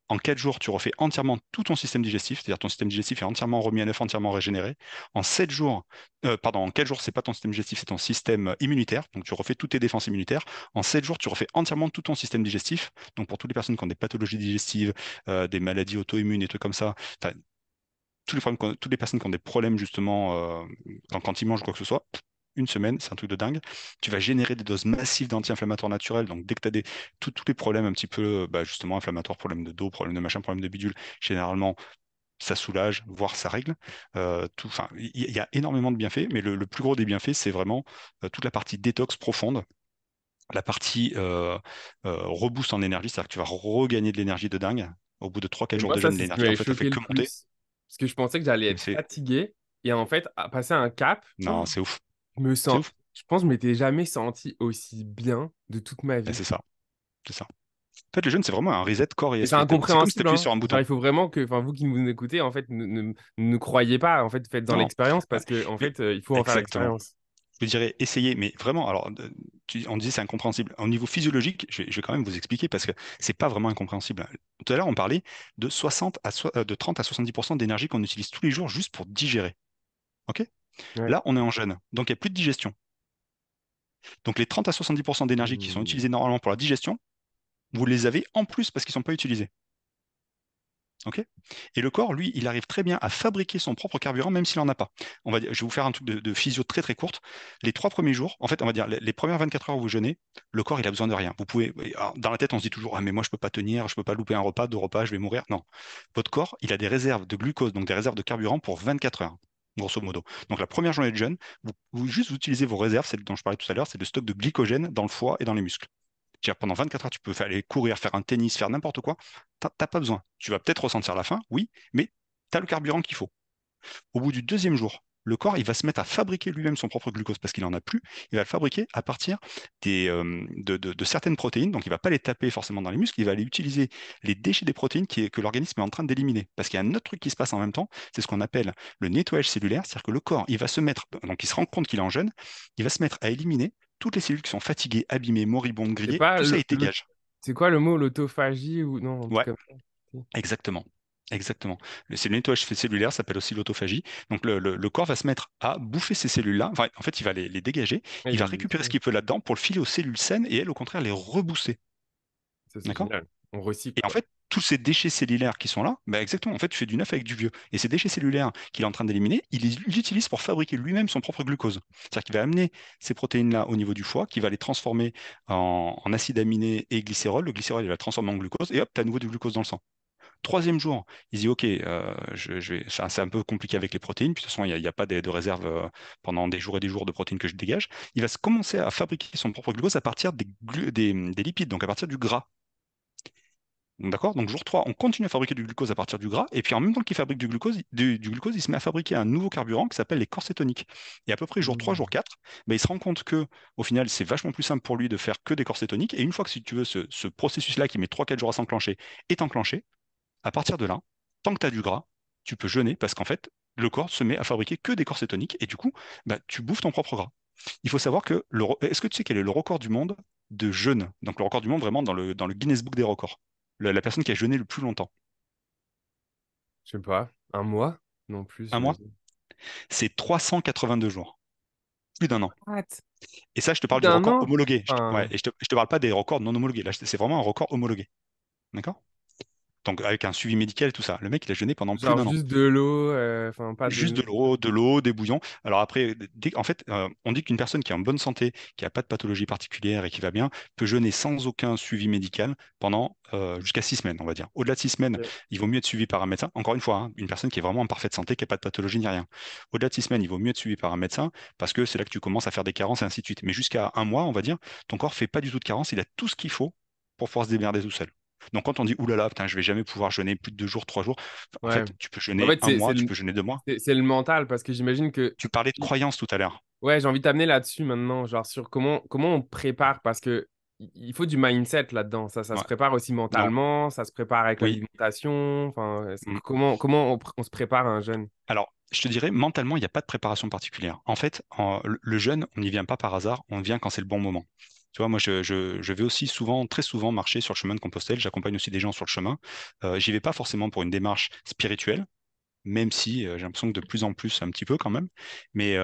Speaker 2: En 4 jours, tu refais entièrement tout ton système digestif, c'est-à-dire ton système digestif est entièrement remis à neuf, entièrement régénéré. En 7 jours, pardon, en 4 jours, c'est pas ton système digestif, c'est ton système immunitaire. Donc tu refais toutes tes défenses immunitaires. En 7 jours, tu refais entièrement tout ton système digestif. Donc pour toutes les personnes qui ont des pathologies digestives, des maladies auto-immunes et trucs comme ça, enfin, toutes les personnes qui ont des problèmes justement quand ils mangent quoi que ce soit, une semaine, c'est un truc de dingue. Tu vas générer des doses massives d'anti-inflammatoires naturels. Donc dès que tu as tous les problèmes un petit peu bah, justement inflammatoires, problèmes de dos, problèmes de machin, problèmes de bidule, généralement ça soulage, voire ça règle. Enfin, il y a énormément de bienfaits, mais le plus gros des bienfaits, c'est vraiment toute la partie détox profonde. La partie reboost en énergie, c'est-à-dire que tu vas regagner de l'énergie de dingue. Au bout de trois
Speaker 1: Et
Speaker 2: quatre jours
Speaker 1: moi,
Speaker 2: de
Speaker 1: ça,
Speaker 2: jeûne,
Speaker 1: c'est ce qui
Speaker 2: l'énergie, en
Speaker 1: m'avait
Speaker 2: fait, elle fait
Speaker 1: choqué le
Speaker 2: que monter.
Speaker 1: plus. Parce que je pensais que j'allais
Speaker 2: Mais
Speaker 1: être
Speaker 2: c'est
Speaker 1: fatigué. Et en fait, à passer un cap,
Speaker 2: Non, c'est ouf.
Speaker 1: je me
Speaker 2: C'est
Speaker 1: sens.
Speaker 2: ouf.
Speaker 1: Je pense que je m'étais jamais senti aussi bien de toute ma
Speaker 2: Et
Speaker 1: vie.
Speaker 2: c'est ça. C'est ça. En fait, le jeûne, c'est vraiment un reset corps et
Speaker 1: Et c'est
Speaker 2: esprit. C'est comme si tu
Speaker 1: incompréhensible,
Speaker 2: appuyais
Speaker 1: hein.
Speaker 2: sur un
Speaker 1: Genre,
Speaker 2: bouton.
Speaker 1: il faut vraiment que, enfin, vous qui nous écoutez, en fait, ne croyez pas. En fait, faites dans
Speaker 2: Non.
Speaker 1: l'expérience
Speaker 2: Ouais.
Speaker 1: parce que, en
Speaker 2: Mais
Speaker 1: fait, il faut en faire
Speaker 2: exactement.
Speaker 1: l'expérience.
Speaker 2: Je dirais essayer, mais vraiment, alors, on disait c'est incompréhensible. Au niveau physiologique, je vais quand même vous expliquer parce que c'est pas vraiment incompréhensible. Tout à l'heure, on parlait de 30 à 70% d'énergie qu'on utilise tous les jours juste pour digérer. OK?
Speaker 1: Ouais.
Speaker 2: Là, on est en jeûne. Donc, il n'y a plus de digestion. Donc, les 30 à 70% d'énergie qui sont
Speaker 1: Hmm.
Speaker 2: utilisées normalement pour la digestion, vous les avez en plus parce qu'ils ne sont pas utilisés. Ok. Et le corps, lui, il arrive très bien à fabriquer son propre carburant, même s'il n'en a pas. Je vais vous faire un truc de physio très très courte. Les 3 premiers jours, en fait, on va dire les premières 24 heures où vous jeûnez, le corps, il a besoin de rien. Vous pouvez, alors, dans la tête, on se dit toujours, ah mais moi je peux pas tenir, je peux pas louper un repas, 2 repas, je vais mourir. Non, votre corps, il a des réserves de glucose, donc des réserves de carburant pour 24 heures, grosso modo. Donc la première journée de jeûne, vous utilisez vos réserves, celle dont je parlais tout à l'heure, c'est le stock de glycogène dans le foie et dans les muscles. C'est-à-dire, pendant 24 heures, tu peux aller courir, faire un tennis, faire n'importe quoi. T'as pas besoin. Tu vas peut-être ressentir la faim, oui, mais tu as le carburant qu'il faut. Au bout du deuxième jour, le corps, il va se mettre à fabriquer lui-même son propre glucose parce qu'il n'en a plus. Il va le fabriquer à partir de certaines protéines. Donc, il ne va pas les taper forcément dans les muscles. Il va aller utiliser les déchets des protéines que l'organisme est en train d'éliminer. Parce qu'il y a un autre truc qui se passe en même temps, c'est ce qu'on appelle le nettoyage cellulaire. C'est-à-dire que le corps, il va se mettre, donc il se rend compte qu'il est en jeûne, il va se mettre à éliminer toutes les cellules qui sont fatiguées, abîmées, moribondes,
Speaker 1: C'est
Speaker 2: grillées.
Speaker 1: pas
Speaker 2: Tout ça, il dégage.
Speaker 1: C'est quoi le mot, l'autophagie ou non, un truc
Speaker 2: Ouais,
Speaker 1: comme ça.
Speaker 2: exactement. Exactement. C'est le nettoyage cellulaire, ça s'appelle aussi l'autophagie. Donc le corps va se mettre à bouffer ces cellules-là. Enfin, en fait, il va les dégager.
Speaker 1: Ouais,
Speaker 2: Il
Speaker 1: il
Speaker 2: va
Speaker 1: les
Speaker 2: récupérer ce
Speaker 1: détruit.
Speaker 2: qu'il peut là-dedans pour le filer aux cellules saines et elles, au contraire, les rebooster.
Speaker 1: Ça, c'est
Speaker 2: D'accord?
Speaker 1: génial. On recycle,
Speaker 2: Et en
Speaker 1: quoi.
Speaker 2: fait, tous ces déchets cellulaires qui sont là, bah exactement, en fait, tu fais du neuf avec du vieux. Et ces déchets cellulaires qu'il est en train d'éliminer, il utilise pour fabriquer lui-même son propre glucose. C'est-à-dire qu'il va amener ces protéines-là au niveau du foie, qui va les transformer en acide aminé et glycérol. Le glycérol, il va le transformer en glucose, et hop, tu as à nouveau du glucose dans le sang. Troisième jour, il dit, OK, enfin, c'est un peu compliqué avec les protéines, puis de toute façon, il y a pas de réserve pendant des jours et des jours de protéines que je dégage. Il va se commencer à fabriquer son propre glucose à partir des lipides, donc à partir du gras. D'accord? Donc jour 3, on continue à fabriquer du glucose à partir du gras, et puis en même temps qu'il fabrique du glucose, il se met à fabriquer un nouveau carburant qui s'appelle les corps cétoniques. Et à peu près jour 3,
Speaker 1: Hmm.
Speaker 2: jour 4, ben, il se rend compte que au final, c'est vachement plus simple pour lui de faire que des corps cétoniques, et une fois que, si tu veux, ce processus-là qui met 3-4 jours à s'enclencher est enclenché, à partir de là, tant que tu as du gras, tu peux jeûner parce qu'en fait, le corps se met à fabriquer que des corps cétoniques, et du coup, bah, tu bouffes ton propre gras. Il faut savoir que est-ce que tu sais quel est le record du monde de jeûne? Donc le record du monde vraiment dans le Guinness Book des records. La personne qui a jeûné le plus longtemps.
Speaker 1: Je sais pas. Un mois? Non plus,
Speaker 2: Un mois?
Speaker 1: j'imagine.
Speaker 2: C'est 382 jours. Plus d'un an.
Speaker 1: What?
Speaker 2: Et ça, je te
Speaker 1: Plus
Speaker 2: parle du
Speaker 1: d'un
Speaker 2: record
Speaker 1: an?
Speaker 2: homologué. Ouais,
Speaker 1: Enfin,
Speaker 2: et je te parle pas des records non homologués. Là, c'est vraiment un record homologué. D'accord? Donc avec un suivi médical et tout ça. Le mec, il a jeûné pendant plus
Speaker 1: genre
Speaker 2: d'un an.
Speaker 1: juste de l'eau, enfin, pas de
Speaker 2: Juste de l'eau, des bouillons. Alors après, en fait, on dit qu'une personne qui est en bonne santé, qui n'a pas de pathologie particulière et qui va bien, peut jeûner sans aucun suivi médical pendant jusqu'à 6 semaines, on va dire. Au-delà de 6 semaines,
Speaker 1: Ok.
Speaker 2: il vaut mieux être suivi par un médecin. Encore une fois, hein, une personne qui est vraiment en parfaite santé, qui n'a pas de pathologie ni rien. Au-delà de 6 semaines, il vaut mieux être suivi par un médecin parce que c'est là que tu commences à faire des carences et ainsi de suite. Mais jusqu'à un mois, on va dire, ton corps fait pas du tout de carence, il a tout ce qu'il faut pour pouvoir se démerder tout seul. Donc quand on dit oulala, putain, je vais jamais pouvoir jeûner plus de 2 jours, 3 jours, en
Speaker 1: Ouais.
Speaker 2: fait, tu peux
Speaker 1: En
Speaker 2: jeûner
Speaker 1: fait,
Speaker 2: un mois, tu peux jeûner 2 mois.
Speaker 1: c'est le mental parce que j'imagine que.
Speaker 2: Tu parlais de croyance tout à l'heure.
Speaker 1: Ouais, j'ai envie de t'amener là-dessus maintenant, genre sur comment on prépare parce que il faut du mindset là-dedans. Ça se
Speaker 2: Ouais.
Speaker 1: prépare aussi
Speaker 2: Non.
Speaker 1: mentalement, ça se prépare avec
Speaker 2: Oui.
Speaker 1: l'alimentation. Enfin,
Speaker 2: Mm.
Speaker 1: comment on se prépare à un jeûne?
Speaker 2: Alors, je te dirais, mentalement, il n'y a pas de préparation particulière. En fait, le jeûne, on n'y vient pas par hasard, on vient quand c'est le bon moment. Tu vois, moi, je vais aussi souvent, très souvent, marcher sur le chemin de Compostelle. J'accompagne aussi des gens sur le chemin. J'y vais pas forcément pour une démarche spirituelle, même si j'ai l'impression que de plus en plus, un petit peu quand même. Mais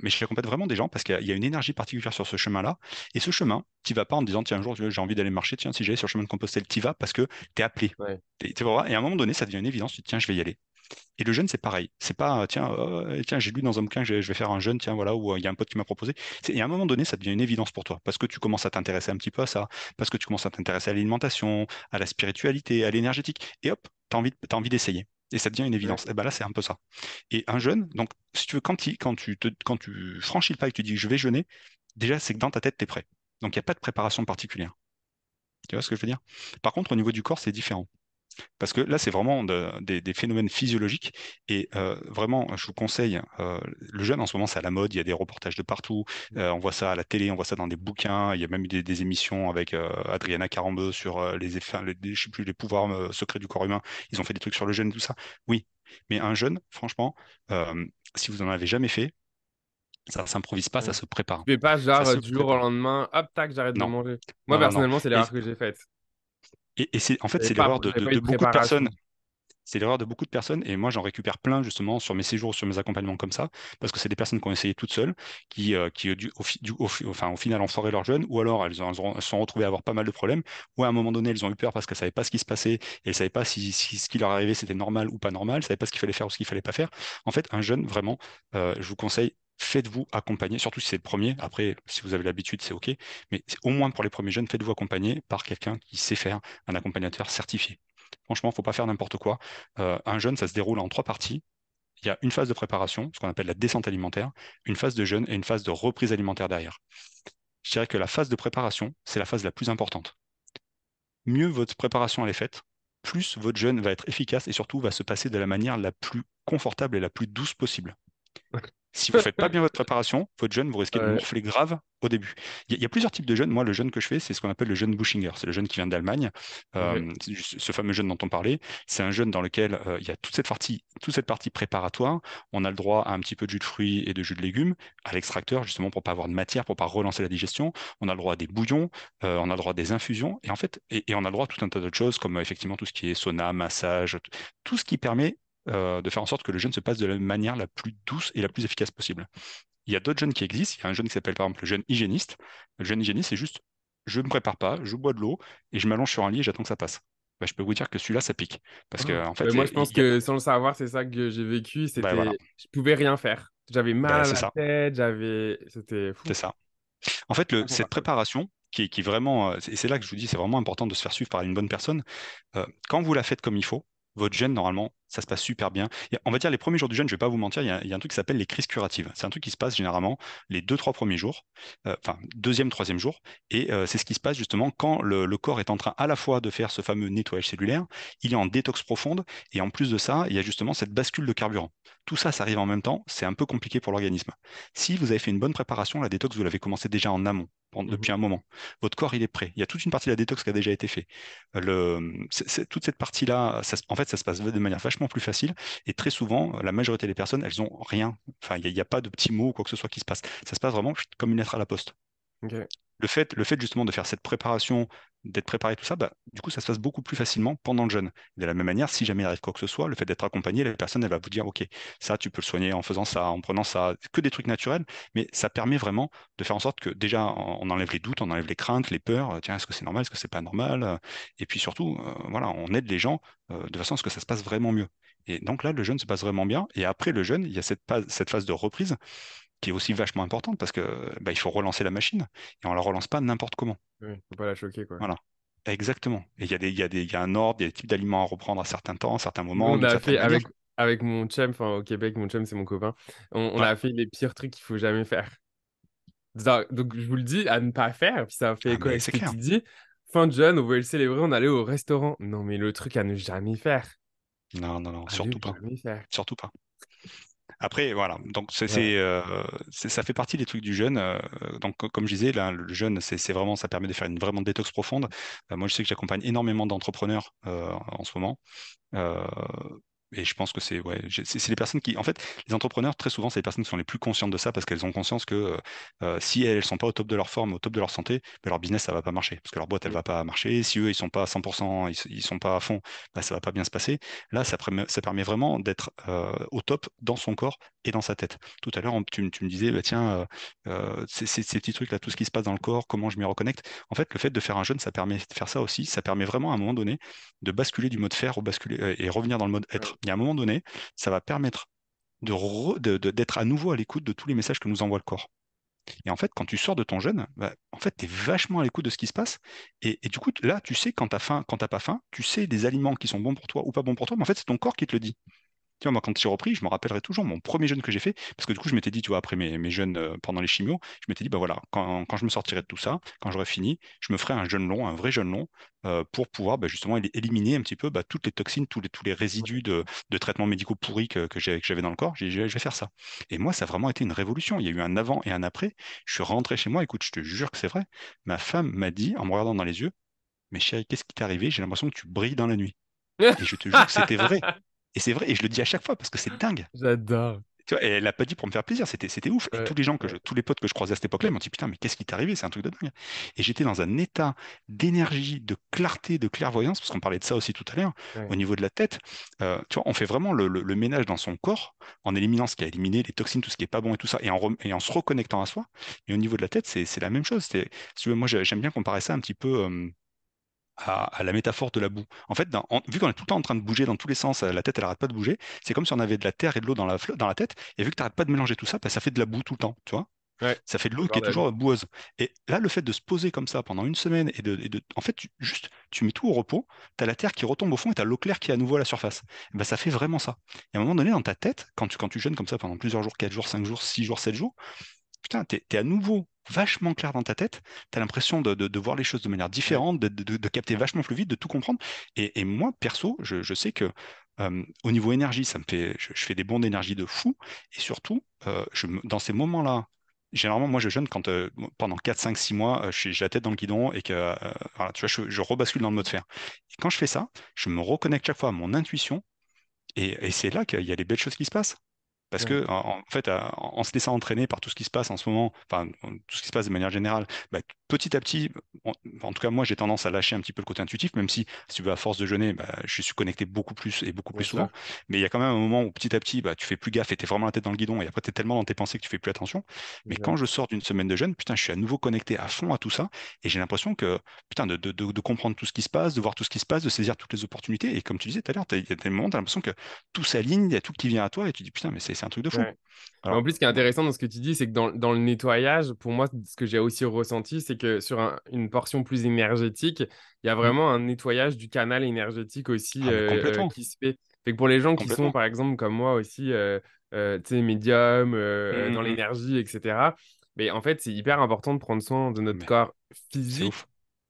Speaker 2: j'accompagne vraiment des gens parce qu'il y a une énergie particulière sur ce chemin-là. Et ce chemin, tu vas pas en te disant, tiens, un jour, j'ai envie d'aller marcher, tiens, si j'allais sur le chemin de Compostelle, tu vas parce que tu es appelé.
Speaker 1: Ouais,
Speaker 2: Et à un moment donné, ça devient une évidence, tu te dis, tiens, je vais y aller. Et le jeûne, c'est pareil. C'est pas, tiens, tiens, j'ai lu dans un bouquin que je vais faire un jeûne, tiens, voilà, ou il y a un pote qui m'a proposé. Et à un moment donné, ça devient une évidence pour toi, parce que tu commences à t'intéresser un petit peu à ça, parce que tu commences à t'intéresser à l'alimentation, à la spiritualité, à l'énergétique, et hop, t'as envie d'essayer. Et ça devient une
Speaker 1: ouais,
Speaker 2: évidence. Et ben là, c'est un peu ça. Et un jeûne, donc, si tu veux, quand tu franchis le pas et que tu dis je vais jeûner, déjà, c'est que dans ta tête, tu es prêt. Donc, il n'y a pas de préparation particulière. Tu vois ce que je veux dire? Par contre, au niveau du corps, c'est différent. Parce que là, c'est vraiment des phénomènes physiologiques. Et vraiment, je vous conseille, le jeûne en ce moment, c'est à la mode. Il y a des reportages de partout. On voit ça à la télé, on voit ça dans des bouquins. Il y a même eu des émissions avec Adriana Carambeu sur les effets, je sais plus, les pouvoirs secrets du corps humain. Ils ont fait des trucs sur le jeûne et tout ça. Oui, mais un jeûne, franchement, si vous en avez jamais fait, ça s'improvise pas, ça
Speaker 1: ouais.
Speaker 2: se
Speaker 1: Tu
Speaker 2: prépare.
Speaker 1: fais pas
Speaker 2: Ça
Speaker 1: genre
Speaker 2: se
Speaker 1: du jour au
Speaker 2: prépare.
Speaker 1: lendemain, hop, tac, j'arrête de
Speaker 2: Non,
Speaker 1: manger. Moi,
Speaker 2: non, non, non.
Speaker 1: personnellement, c'est
Speaker 2: Et,
Speaker 1: l'erreur que j'ai faite.
Speaker 2: et en fait, c'est l'erreur
Speaker 1: J'avais pas eu
Speaker 2: de
Speaker 1: de
Speaker 2: beaucoup de personnes.
Speaker 1: préparation.
Speaker 2: C'est l'erreur de beaucoup de personnes et moi j'en récupère plein justement sur mes séjours, sur mes accompagnements comme ça, parce que c'est des personnes qui ont essayé toutes seules, qui enfin, au final ont foiré leur jeûne, ou alors elles se sont retrouvées à avoir pas mal de problèmes, ou à un moment donné elles ont eu peur parce qu'elles savaient pas ce qui se passait et elles savaient pas si ce qui leur arrivait c'était normal ou pas normal, elles savaient pas ce qu'il fallait faire ou ce qu'il fallait pas faire. En fait, un jeûne, vraiment, je vous conseille. Faites-vous accompagner, surtout si c'est le premier. Après, si vous avez l'habitude, c'est OK. Mais au moins pour les premiers jeunes, faites-vous accompagner par quelqu'un qui sait faire, un accompagnateur certifié. Franchement, faut pas faire n'importe quoi. Un jeûne, ça se déroule en trois parties. Il y a une phase de préparation, ce qu'on appelle la descente alimentaire, une phase de jeûne et une phase de reprise alimentaire derrière. Je dirais que la phase de préparation, c'est la phase la plus importante. Mieux votre préparation elle est faite, plus votre jeûne va être efficace et surtout va se passer de la manière la plus confortable et la plus douce possible. Si vous ne faites pas bien votre préparation, votre jeûne, vous risquez de
Speaker 1: Ouais,
Speaker 2: morfler grave au début. Il y a plusieurs types de jeûnes. Moi, le jeûne que je fais, c'est ce qu'on appelle le jeûne Bushinger. C'est le jeûne qui vient d'Allemagne.
Speaker 1: ok.
Speaker 2: Ce fameux jeûne dont on parlait, c'est un jeûne dans lequel il y a toute cette partie préparatoire. On a le droit à un petit peu de jus de fruits et de jus de légumes à l'extracteur, justement pour pas avoir de matière, pour pas relancer la digestion. On a le droit à des bouillons, on a le droit à des infusions. Et en fait, et on a le droit à tout un tas d'autres choses, comme effectivement tout ce qui est sauna, massage, tout ce qui permet de faire en sorte que le jeûne se passe de la manière la plus douce et la plus efficace possible. Il y a d'autres jeûnes qui existent. Il y a un jeûne qui s'appelle par exemple le jeûne hygiéniste. Le jeûne hygiéniste, c'est juste, je ne me prépare pas, je bois de l'eau et je m'allonge sur un lit et j'attends que ça passe. Bah, je peux vous dire que celui-là, ça pique. Parce
Speaker 1: Oh.
Speaker 2: que, en
Speaker 1: Mais
Speaker 2: fait,
Speaker 1: moi, je pense que sans le savoir, c'est ça que j'ai vécu.
Speaker 2: bah, voilà,
Speaker 1: Je pouvais rien faire. J'avais
Speaker 2: bah,
Speaker 1: mal à
Speaker 2: c'est
Speaker 1: la
Speaker 2: ça.
Speaker 1: tête, c'était fou.
Speaker 2: C'est ça. En fait, cette
Speaker 1: Inconfortable.
Speaker 2: préparation, qui vraiment, et c'est là que je vous dis, c'est vraiment important de se faire suivre par une bonne personne. Quand vous la faites comme il faut, votre jeûne, normalement, ça se passe super bien. On va dire les premiers jours du jeûne, je vais pas vous mentir, il y a un truc qui s'appelle les crises curatives. C'est un truc qui se passe généralement les deux, trois premiers jours, enfin, deuxième, troisième jour. Et c'est ce qui se passe justement quand le corps est en train à la fois de faire ce fameux nettoyage cellulaire, il est en détox profonde, et en plus de ça, il y a justement cette bascule de carburant. Tout ça, ça arrive en même temps, c'est un peu compliqué pour l'organisme. Si vous avez fait une bonne préparation, la détox, vous l'avez commencé déjà en amont, depuis
Speaker 1: Mhm.
Speaker 2: un moment. Votre corps, il est prêt. Il y a toute une partie de la détox qui a déjà été faite. Toute cette partie-là, en fait, ça se passe de manière vachement plus facile. Et très souvent, la majorité des personnes, elles ont rien. Enfin, il n'y a pas de petits mots ou quoi que ce soit qui se passe. Ça se passe vraiment comme une lettre à la poste.
Speaker 1: Ok.
Speaker 2: Le fait justement de faire cette préparation, d'être préparé, tout ça, bah, du coup, ça se passe beaucoup plus facilement pendant le jeûne. De la même manière, si jamais il arrive quoi que ce soit, le fait d'être accompagné, la personne, elle va vous dire, OK, ça, tu peux le soigner en faisant ça, en prenant ça, que des trucs naturels, mais ça permet vraiment de faire en sorte que déjà, on enlève les doutes, on enlève les craintes, les peurs. Tiens, est-ce que c'est normal, est-ce que c'est pas normal? Et puis surtout, voilà, on aide les gens de façon à ce que ça se passe vraiment mieux. Et donc là, le jeûne se passe vraiment bien. Et après le jeûne, il y a cette phase de reprise qui est aussi vachement importante parce que bah, il faut relancer la machine et on la relance pas n'importe comment.
Speaker 1: Ouais, faut pas la choquer, quoi.
Speaker 2: Voilà. Exactement. Et il y a un ordre, il y a des types d'aliments à reprendre à certains temps, à certains
Speaker 1: Nous,
Speaker 2: moments,
Speaker 1: on
Speaker 2: d'une
Speaker 1: a
Speaker 2: certaine
Speaker 1: fait
Speaker 2: manière.
Speaker 1: avec mon chum, enfin au Québec, mon chum, c'est mon copain. On
Speaker 2: Ouais.
Speaker 1: a fait les pires trucs qu'il faut jamais faire. Donc, je vous le dis, à ne pas faire. Puis ça fait
Speaker 2: Ah,
Speaker 1: écho
Speaker 2: mais
Speaker 1: avec ce
Speaker 2: c'est
Speaker 1: que
Speaker 2: clair.
Speaker 1: tu dis. Fin de jeûne, on voulait le célébrer, on allait au restaurant. Non, mais le truc à ne jamais faire.
Speaker 2: Non, non, non,
Speaker 1: À ne
Speaker 2: surtout pas.
Speaker 1: jamais faire.
Speaker 2: Surtout pas. Après, voilà. Donc,
Speaker 1: Ouais.
Speaker 2: ça fait partie des trucs du jeûne. Donc, comme je disais, là, le jeûne, c'est vraiment, ça permet de faire une vraiment détox profonde. Moi, je sais que j'accompagne énormément d'entrepreneurs en ce moment. Euh, et je pense que c'est ouais, c'est les personnes qui, en fait, les entrepreneurs, très souvent, c'est les personnes qui sont les plus conscientes de ça parce qu'elles ont conscience que si elles sont pas au top de leur forme, au top de leur santé, ben, leur business, ça va pas marcher parce que leur boîte, elle
Speaker 1: Mm.
Speaker 2: va pas marcher. Si eux, ils sont pas à 100%, ils sont pas à fond, ben, ça va pas bien se passer. Là, ça permet vraiment d'être au top dans son corps et dans sa tête. Tout à l'heure, tu me disais, bah, tiens, ces petits trucs là, tout ce qui se passe dans le corps, comment je m'y reconnecte. En fait, le fait de faire un jeûne, ça permet de faire ça aussi. Ça permet vraiment à un moment donné de basculer du mode faire et revenir dans le mode
Speaker 1: Ouais.
Speaker 2: être. Il y a un moment donné, ça va permettre d'être à nouveau à l'écoute de tous les messages que nous envoie le corps. Et en fait, quand tu sors de ton jeûne, bah, en fait, tu es vachement à l'écoute de ce qui se passe. Et du coup, là, tu sais quand tu as faim, quand tu pas faim, tu sais les aliments qui sont bons pour toi ou pas bons pour toi, mais en fait, c'est ton corps qui te le dit. Tu vois, moi, quand j'ai repris, je me rappellerai toujours mon premier jeûne que j'ai fait, parce que du coup, je m'étais dit, tu vois, après mes jeûnes pendant les chimios, je m'étais dit, bah voilà, quand je me sortirai de tout ça, quand j'aurai fini, je me ferai un jeûne long, un vrai jeûne long, pour pouvoir bah, justement éliminer un petit peu bah, toutes les toxines, tous les résidus de traitements médicaux pourris que j'avais dans le corps. Je vais faire ça. Et moi, ça a vraiment été une révolution. Il y a eu un avant et un après. Je suis rentré chez moi, écoute, je te jure que c'est vrai. Ma femme m'a dit, en me regardant dans les yeux, mais chérie, qu'est-ce qui t'est arrivé? J'ai l'impression que tu brilles dans la nuit. Et je te jure que c'était vrai. Et c'est vrai, et je le dis à chaque fois parce que c'est dingue.
Speaker 1: J'adore.
Speaker 2: Tu vois, et elle l'a pas dit pour me faire plaisir, c'était ouf. Et
Speaker 1: Ouais,
Speaker 2: tous les gens
Speaker 1: ouais,
Speaker 2: tous les potes que je croisais à cette époque-là, ils m'ont dit putain, mais qu'est-ce qui t'est arrivé? C'est un truc de dingue. Et j'étais dans un état d'énergie, de clarté, de clairvoyance, parce qu'on parlait de ça aussi tout à l'heure, au
Speaker 1: ouais.
Speaker 2: niveau de la tête. Tu vois, on fait vraiment le ménage dans son corps en éliminant ce qui a éliminé, les toxines, tout ce qui est pas bon et tout ça, et en se reconnectant à soi. Mais au niveau de la tête, c'est la même chose. Si tu veux, moi, j'aime bien comparer ça un petit peu. À la métaphore de la boue. En fait, vu qu'on est tout le temps en train de bouger dans tous les sens, la tête, elle arrête pas de bouger, c'est comme si on avait de la terre et de l'eau dans la tête, et vu que tu n'arrêtes pas de mélanger tout ça, bah, ça fait de la boue tout le temps, tu vois?
Speaker 1: Ouais,
Speaker 2: Ça fait de
Speaker 1: le
Speaker 2: l'eau qui est
Speaker 1: bordel.
Speaker 2: toujours boueuse. Et là, le fait de se poser comme ça pendant une semaine en fait, tu mets tout au repos, tu as la terre qui retombe au fond et tu as l'eau claire qui est à nouveau à la surface. Et ben, ça fait vraiment ça. Et à un moment donné, dans ta tête, quand tu jeûnes comme ça pendant plusieurs jours, 4 jours, 5 jours, 6 jours, 7 jours, putain, t'es à nouveau vachement clair dans ta tête, t'as l'impression de voir les choses de manière
Speaker 1: Ouais.
Speaker 2: différente, de capter vachement plus vite, de tout comprendre. Et moi, perso, je sais que Au niveau énergie, je fais des bonds d'énergie de fou. Et surtout, dans ces moments-là, généralement, moi, je jeûne quand pendant 4 5 6 mois, j'ai la tête dans le guidon et que voilà, tu vois, je rebascule dans le mode fer. Et quand je fais ça, je me reconnecte chaque fois à mon intuition et c'est là qu'il y a les belles choses qui se passent. Parce
Speaker 1: Ouais,
Speaker 2: que, en fait, en se laissant entraîner par tout ce qui se passe en ce moment, enfin, tout ce qui se passe de manière générale, bah, petit à petit, en tout cas, moi, j'ai tendance à lâcher un petit peu le côté intuitif, même si tu veux, à force de jeûner, bah, je suis connecté beaucoup plus et beaucoup plus
Speaker 1: bien
Speaker 2: souvent.
Speaker 1: sûr,
Speaker 2: Mais il y a quand même un moment où, petit à petit, bah, tu fais plus gaffe et tu es vraiment la tête dans le guidon, et après, tu es tellement dans tes pensées que tu fais plus attention. Mais quand je
Speaker 1: exact.
Speaker 2: sors d'une semaine de jeûne, putain, je suis à nouveau connecté à fond à tout ça, et j'ai l'impression que, putain, de comprendre tout ce qui se passe, de voir tout ce qui se passe, de saisir toutes les opportunités. Et comme tu disais tout à l'heure, il y a des moments, tu as l'impression que tout s'aligne, il y a tout qui vient à toi, et tu dis, putain, mais c'est un truc de fou.
Speaker 1: Ouais. Mais en
Speaker 2: Alors,
Speaker 1: plus, ce qui est
Speaker 2: voilà.
Speaker 1: intéressant dans ce que tu dis, c'est que dans le nettoyage, pour moi, ce que j'ai aussi ressenti, c'est que sur une portion plus énergétique, il y a
Speaker 2: Mm.
Speaker 1: vraiment un nettoyage du canal énergétique aussi
Speaker 2: Ah, mais complètement,
Speaker 1: qui se fait. Fait que pour les gens qui sont,
Speaker 2: complètement.
Speaker 1: par exemple, comme moi aussi, tu sais, médium,
Speaker 2: Mm,
Speaker 1: dans
Speaker 2: mm, mm.
Speaker 1: l'énergie, etc., mais en fait, c'est hyper important de prendre soin de notre
Speaker 2: Mais
Speaker 1: corps
Speaker 2: c'est
Speaker 1: physique
Speaker 2: ouf.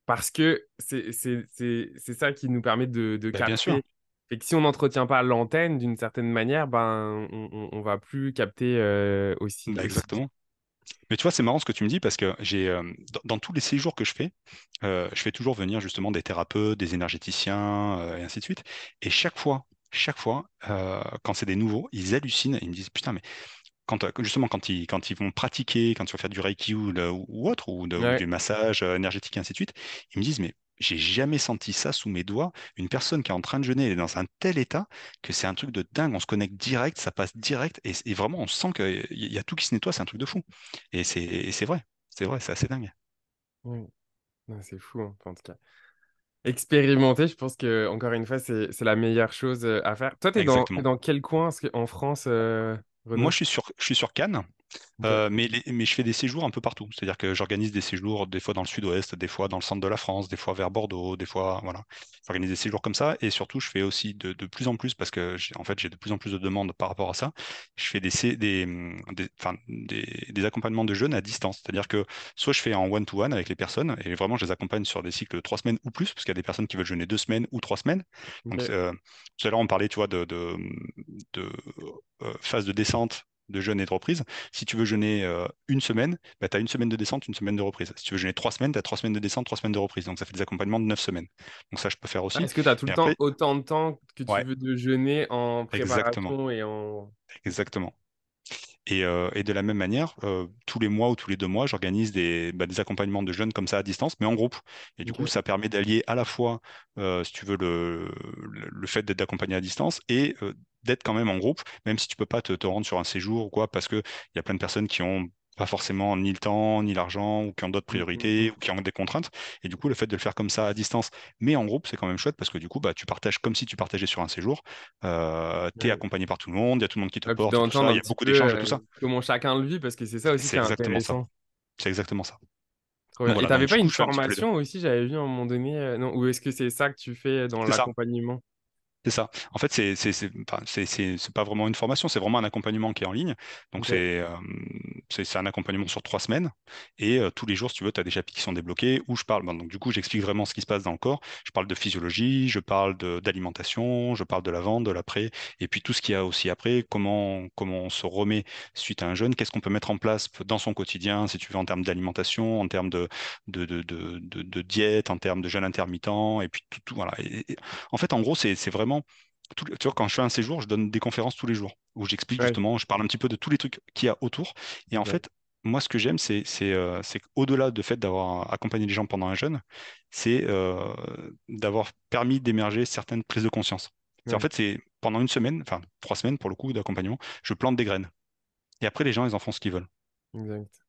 Speaker 1: parce que c'est ça qui nous permet de
Speaker 2: Ben, bien sûr.
Speaker 1: capter. Et que si on n'entretient pas l'antenne d'une certaine manière, ben, on va plus capter
Speaker 2: Ben,
Speaker 1: aussi bien.
Speaker 2: exactement. Mais tu vois, c'est marrant ce que tu me dis parce que dans tous les séjours que je fais toujours venir justement des thérapeutes, des énergéticiens et ainsi de suite. Et chaque fois, quand c'est des nouveaux, ils hallucinent et ils me disent, putain, mais justement, quand ils vont pratiquer, quand ils vont faire du Reiki ou autre, ou
Speaker 1: Ouais,
Speaker 2: du massage énergétique et ainsi de suite, ils me disent, mais j'ai jamais senti ça sous mes doigts. Une personne qui est en train de jeûner, elle est dans un tel état que c'est un truc de dingue. On se connecte direct, ça passe direct, et vraiment, on sent qu'il y a tout qui se nettoie, c'est un truc de fou. Et c'est vrai, c'est assez dingue.
Speaker 1: ouais. Non, c'est fou, hein, en tout cas. Expérimenter, je pense que, encore une fois, c'est la meilleure chose à faire. Toi, t'es
Speaker 2: Exactement.
Speaker 1: dans quel coin en France,
Speaker 2: Moi,
Speaker 1: Renaud?
Speaker 2: je suis sur Cannes.
Speaker 1: Ok,
Speaker 2: Mais je fais des séjours un peu partout. C'est-à-dire que j'organise des séjours des fois dans le sud-ouest, des fois dans le centre de la France, des fois vers Bordeaux, des fois, voilà. J'organise des séjours comme ça. Et surtout, je fais aussi de plus en plus, parce que en fait, j'ai de plus en plus de demandes par rapport à ça. Je fais des accompagnements de jeunes à distance. C'est-à-dire que soit je fais en one-to-one avec les personnes, et vraiment, je les accompagne sur des cycles de 3 semaines ou plus, parce qu'il y a des personnes qui veulent jeûner 2 semaines ou 3 semaines. Donc,
Speaker 1: ok,
Speaker 2: tout à l'heure, on parlait, tu vois, de phase de descente, de jeûne et de reprise. Si tu veux jeûner une semaine, bah, tu as une semaine de descente, une semaine de reprise. Si tu veux jeûner 3 semaines, tu as 3 semaines de descente, 3 semaines de reprise. Donc ça fait des accompagnements de 9 semaines. Donc ça, je peux faire
Speaker 1: ah,
Speaker 2: aussi.
Speaker 1: est-ce que tu as tout
Speaker 2: Et
Speaker 1: le temps
Speaker 2: après,
Speaker 1: autant de temps que tu
Speaker 2: ouais,
Speaker 1: veux de jeûner en
Speaker 2: exactement.
Speaker 1: préparation et en...
Speaker 2: Exactement. Et de la même manière, tous les mois ou tous les 2 mois, j'organise des accompagnements de jeunes comme ça à distance, mais en groupe. Et du coup,
Speaker 1: Ok,
Speaker 2: ça permet d'allier à la fois, si tu veux, le fait d'être accompagné à distance et d'être quand même en groupe, même si tu peux pas te rendre sur un séjour ou quoi, parce que il y a plein de personnes qui ont pas forcément ni le temps, ni l'argent, ou qui ont d'autres
Speaker 1: Mm, mm,
Speaker 2: priorités,
Speaker 1: mm.
Speaker 2: ou qui ont des contraintes. Et du coup, le fait de le faire comme ça à distance, mais en groupe, c'est quand même chouette parce que du coup, bah, tu partages comme si tu partageais sur un séjour. Tu es
Speaker 1: Ouais.
Speaker 2: accompagné par tout le monde, il y a tout le monde qui te
Speaker 1: Et puis
Speaker 2: porte et tout
Speaker 1: d'entendre
Speaker 2: ça. Il
Speaker 1: un
Speaker 2: y a
Speaker 1: petit
Speaker 2: beaucoup
Speaker 1: peu
Speaker 2: d'échanges et tout ça.
Speaker 1: comment chacun le vit, parce que c'est ça aussi
Speaker 2: C'est
Speaker 1: qui est
Speaker 2: exactement ça.
Speaker 1: intéressant.
Speaker 2: C'est exactement ça.
Speaker 1: Trop
Speaker 2: Donc
Speaker 1: bien. Et
Speaker 2: voilà,
Speaker 1: t'avais
Speaker 2: donc
Speaker 1: pas
Speaker 2: du coup,
Speaker 1: une
Speaker 2: je fais un petit peu les deux.
Speaker 1: formation aussi, j'avais vu à un moment donné, non, ou est-ce que c'est ça que tu fais dans
Speaker 2: C'est ça.
Speaker 1: l'accompagnement?
Speaker 2: C'est ça. En fait, enfin, c'est pas vraiment une formation, c'est vraiment un accompagnement qui est en ligne. Donc,
Speaker 1: Ok,
Speaker 2: c'est un accompagnement sur 3 semaines. Et tous les jours, si tu veux, tu as des chapitres qui sont débloqués où je parle. Bon, donc, du coup, j'explique vraiment ce qui se passe dans le corps. Je parle de physiologie, je parle d'alimentation, je parle de l'avant, de l'après. Et puis, tout ce qu'il y a aussi après, comment on se remet suite à un jeûne, qu'est-ce qu'on peut mettre en place dans son quotidien, si tu veux, en termes d'alimentation, en termes de diète, en termes de jeûne intermittent. Et puis, voilà. En fait, en gros, c'est vraiment tu vois, quand je fais un séjour, je donne des conférences tous les jours où j'explique
Speaker 1: ouais,
Speaker 2: justement, je parle un petit peu de tous les trucs qu'il y a autour. Et en
Speaker 1: exact.
Speaker 2: fait, moi, ce que j'aime, c'est qu'au-delà du fait d'avoir accompagné les gens pendant un jeûne, c'est d'avoir permis d'émerger certaines prises de conscience. En
Speaker 1: Ouais,
Speaker 2: fait, c'est pendant une semaine, enfin 3 semaines pour le coup d'accompagnement, je plante des graines. Et après, les gens, ils en font ce qu'ils veulent.
Speaker 1: exact.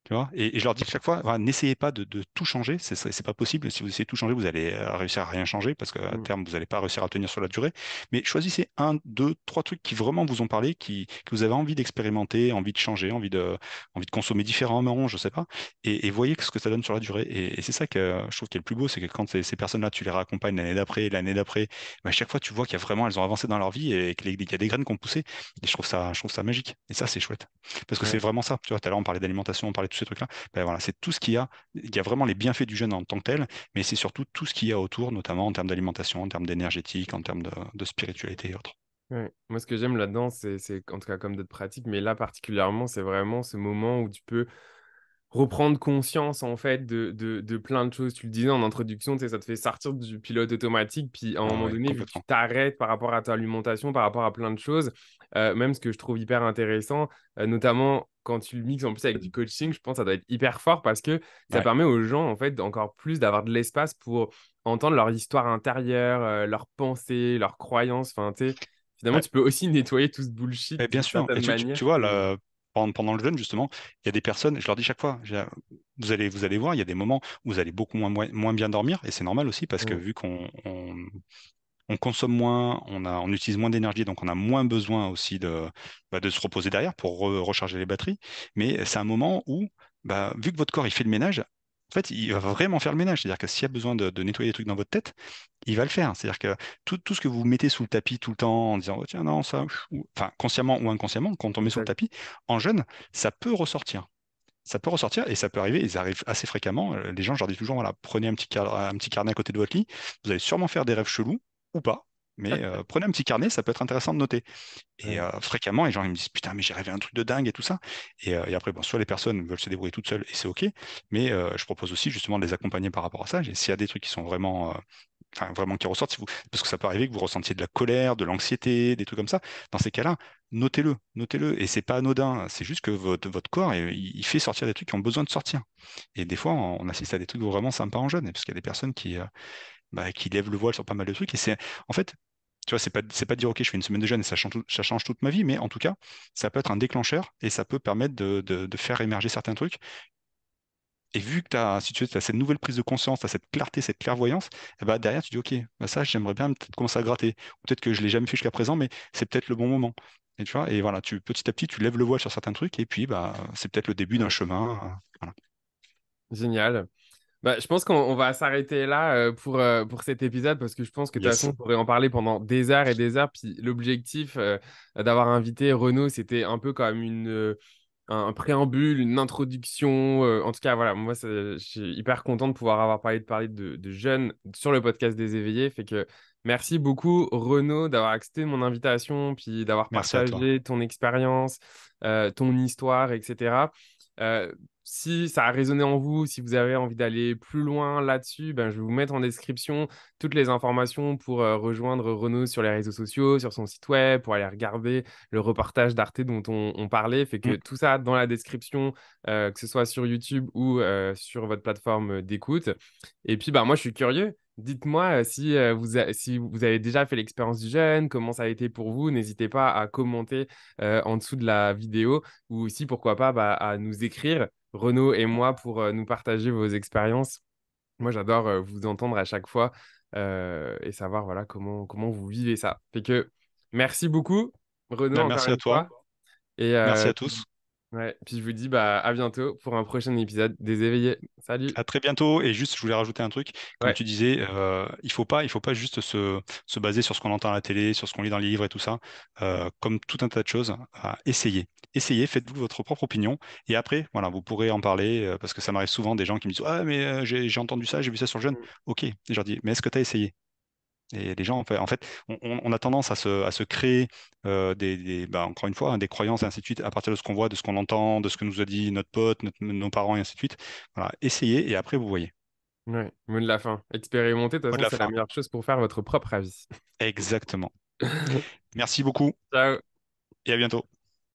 Speaker 2: Tu vois, et je leur dis chaque fois, voilà, n'essayez pas de tout changer, c'est pas possible. Si vous essayez de tout changer, vous allez réussir à rien changer parce qu'à
Speaker 1: Mm.
Speaker 2: terme, vous n'allez pas réussir à tenir sur la durée. Mais choisissez un, deux, trois trucs qui vraiment vous ont parlé, que vous avez envie d'expérimenter, envie de changer, envie de consommer différemment, je sais pas, et voyez ce que ça donne sur la durée. Et c'est ça que je trouve qui est le plus beau, c'est que quand ces personnes-là, tu les raccompagnes l'année d'après, bah, à chaque fois, tu vois qu'il y a vraiment, elles ont avancé dans leur vie et qu'il y a des graines qui ont poussé. Et je trouve ça magique. Et ça, c'est chouette. Parce que c'est
Speaker 1: Ouais.
Speaker 2: vraiment ça. Tu vois, tout à l'heure, on parlait d'alimentation, on parlait tous ces trucs-là. Ben voilà, c'est tout ce qu'il y a. Il y a vraiment les bienfaits du jeûne en tant que tel, mais c'est surtout tout ce qu'il y a autour, notamment en termes d'alimentation, en termes d'énergétique, en termes de spiritualité et autres.
Speaker 1: Ouais. Moi, ce que j'aime là-dedans, c'est en tout cas comme d'autres pratiques, mais là particulièrement, c'est vraiment ce moment où tu peux reprendre conscience en fait de plein de choses. Tu le disais en introduction, tu sais, ça te fait sortir du pilote automatique, puis à un
Speaker 2: Ah
Speaker 1: moment
Speaker 2: ouais,
Speaker 1: donné, vu que tu
Speaker 2: complètement.
Speaker 1: t'arrêtes par rapport à ta alimentation, par rapport à plein de choses, même ce que je trouve hyper intéressant, notamment quand tu le mixes en plus avec du coaching, je pense que ça doit être hyper fort parce que ça
Speaker 2: Ouais.
Speaker 1: permet aux gens en fait encore plus d'avoir de l'espace pour entendre leur histoire intérieure, leurs pensées, leurs croyances. Enfin, tu sais, finalement,
Speaker 2: Ouais.
Speaker 1: tu peux aussi nettoyer tout ce bullshit
Speaker 2: Et bien
Speaker 1: d'une
Speaker 2: sûr.
Speaker 1: certaine
Speaker 2: Et
Speaker 1: manière
Speaker 2: tu vois,
Speaker 1: qui...
Speaker 2: là, pendant le jeûne, justement, il y a des personnes, je leur dis chaque fois, vous allez voir, il y a des moments où vous allez beaucoup moins bien dormir, et c'est normal aussi parce que
Speaker 1: Mm.
Speaker 2: vu on consomme moins, on utilise moins d'énergie, donc on a moins besoin aussi de se reposer derrière pour recharger les batteries. Mais c'est un moment où, bah, vu que votre corps il fait le ménage, en fait, il va vraiment faire le ménage. C'est-à-dire que s'il y a besoin de nettoyer des trucs dans votre tête, il va le faire. C'est-à-dire que tout ce que vous mettez sous le tapis tout le temps en disant, oh, tiens, non, ça, enfin, consciemment ou inconsciemment, quand on met sous le
Speaker 1: Exact.
Speaker 2: tapis, en jeûne, ça peut ressortir. Ça peut ressortir et ça peut arriver, ils arrivent assez fréquemment. Les gens, je leur dis toujours, voilà, prenez un petit carnet à côté de votre lit. Vous allez sûrement faire des rêves chelous ou pas, mais prenez un petit carnet, ça peut être intéressant de noter. Et
Speaker 1: Ouais.
Speaker 2: fréquemment, les gens ils me disent, putain, mais j'ai rêvé un truc de dingue et tout ça. Et après, bon, soit les personnes veulent se débrouiller toutes seules et c'est OK, mais je propose aussi justement de les accompagner par rapport à ça. S'il y a des trucs qui sont vraiment enfin vraiment qui ressortent, parce que ça peut arriver que vous ressentiez de la colère, de l'anxiété, des trucs comme ça. Dans ces cas-là, notez-le. Et c'est pas anodin, c'est juste que votre corps, il fait sortir des trucs qui ont besoin de sortir. Et des fois, on assiste à des trucs vraiment sympas en jeûne, parce qu'il y a des personnes qui lèvent le voile sur pas mal de trucs. Et c'est, en fait, tu vois, c'est pas de dire, OK, je fais une semaine de jeûne et ça change toute ma vie, mais en tout cas, ça peut être un déclencheur et ça peut permettre de faire émerger certains trucs et vu que tu as, si tu veux, t'as cette nouvelle prise de conscience, tu as cette clarté, cette clairvoyance, et bah derrière, tu dis, OK, bah ça, j'aimerais bien peut-être commencer à gratter. Ou peut-être que je l'ai jamais fait jusqu'à présent, mais c'est peut-être le bon moment. Et tu vois, et voilà, petit à petit, tu lèves le voile sur certains trucs, et puis bah, c'est peut-être le début d'un
Speaker 1: Ouais.
Speaker 2: chemin. Voilà.
Speaker 1: Génial. Bah, je pense qu'on va s'arrêter là pour cet épisode parce que je pense que de toute façon,
Speaker 2: Yes.
Speaker 1: on pourrait en parler pendant des heures et des heures. Puis l'objectif d'avoir invité Renaud, c'était un peu comme un préambule, une introduction. En tout cas, voilà, moi, je suis hyper content de pouvoir avoir parlé de jeunes sur le podcast des éveillés. Fait que merci beaucoup, Renaud, d'avoir accepté mon invitation, puis d'avoir
Speaker 2: Merci à toi.
Speaker 1: partagé ton expérience, ton histoire, etc. Euh, Si ça a résonné en vous, si vous avez envie d'aller plus loin là-dessus, ben, je vais vous mettre en description toutes les informations pour rejoindre Renaud sur les réseaux sociaux, sur son site web, pour aller regarder le reportage d'Arte dont on parlait. Fait que
Speaker 2: Mm.
Speaker 1: tout ça dans la description, que ce soit sur YouTube ou sur votre plateforme d'écoute. Et puis, bah, moi, je suis curieux. Dites-moi si, si vous avez déjà fait l'expérience du jeûne, comment ça a été pour vous. N'hésitez pas à commenter en dessous de la vidéo ou aussi, pourquoi pas, bah, à nous écrire, Renaud et moi, pour nous partager vos expériences. Moi, j'adore vous entendre à chaque fois et savoir voilà, comment vous vivez ça. Fait que merci beaucoup, Renaud,
Speaker 2: Bah,
Speaker 1: encore
Speaker 2: merci à
Speaker 1: une
Speaker 2: toi.
Speaker 1: fois. Et
Speaker 2: Merci à
Speaker 1: puis,
Speaker 2: tous.
Speaker 1: ouais, puis je vous dis bah, à bientôt pour un prochain épisode des éveillés. Salut.
Speaker 2: À très bientôt. Et juste, je voulais rajouter un truc. Comme
Speaker 1: Ouais.
Speaker 2: tu disais, il faut pas juste se baser sur ce qu'on entend à la télé, sur ce qu'on lit dans les livres et tout ça. Comme tout un tas de choses, essayez. Essayez, faites-vous votre propre opinion. Et après, voilà, vous pourrez en parler parce que ça m'arrive souvent des gens qui me disent, ah, mais j'ai entendu ça, j'ai vu ça sur le jeune. Ok. Et je leur dis, mais est-ce que tu as essayé? Et les gens, en fait, on a tendance à se créer bah, encore une fois, hein, des croyances et ainsi de suite à partir de ce qu'on voit, de ce qu'on entend, de ce que nous a dit notre pote, nos parents et ainsi de suite. Voilà, essayez et après vous voyez.
Speaker 1: Ouais, mot de la fin. Expérimenter, de toute
Speaker 2: Mot de
Speaker 1: façon,
Speaker 2: la
Speaker 1: c'est la
Speaker 2: fin.
Speaker 1: meilleure chose pour faire votre propre avis.
Speaker 2: Exactement. Merci beaucoup
Speaker 1: Ciao.
Speaker 2: et à bientôt.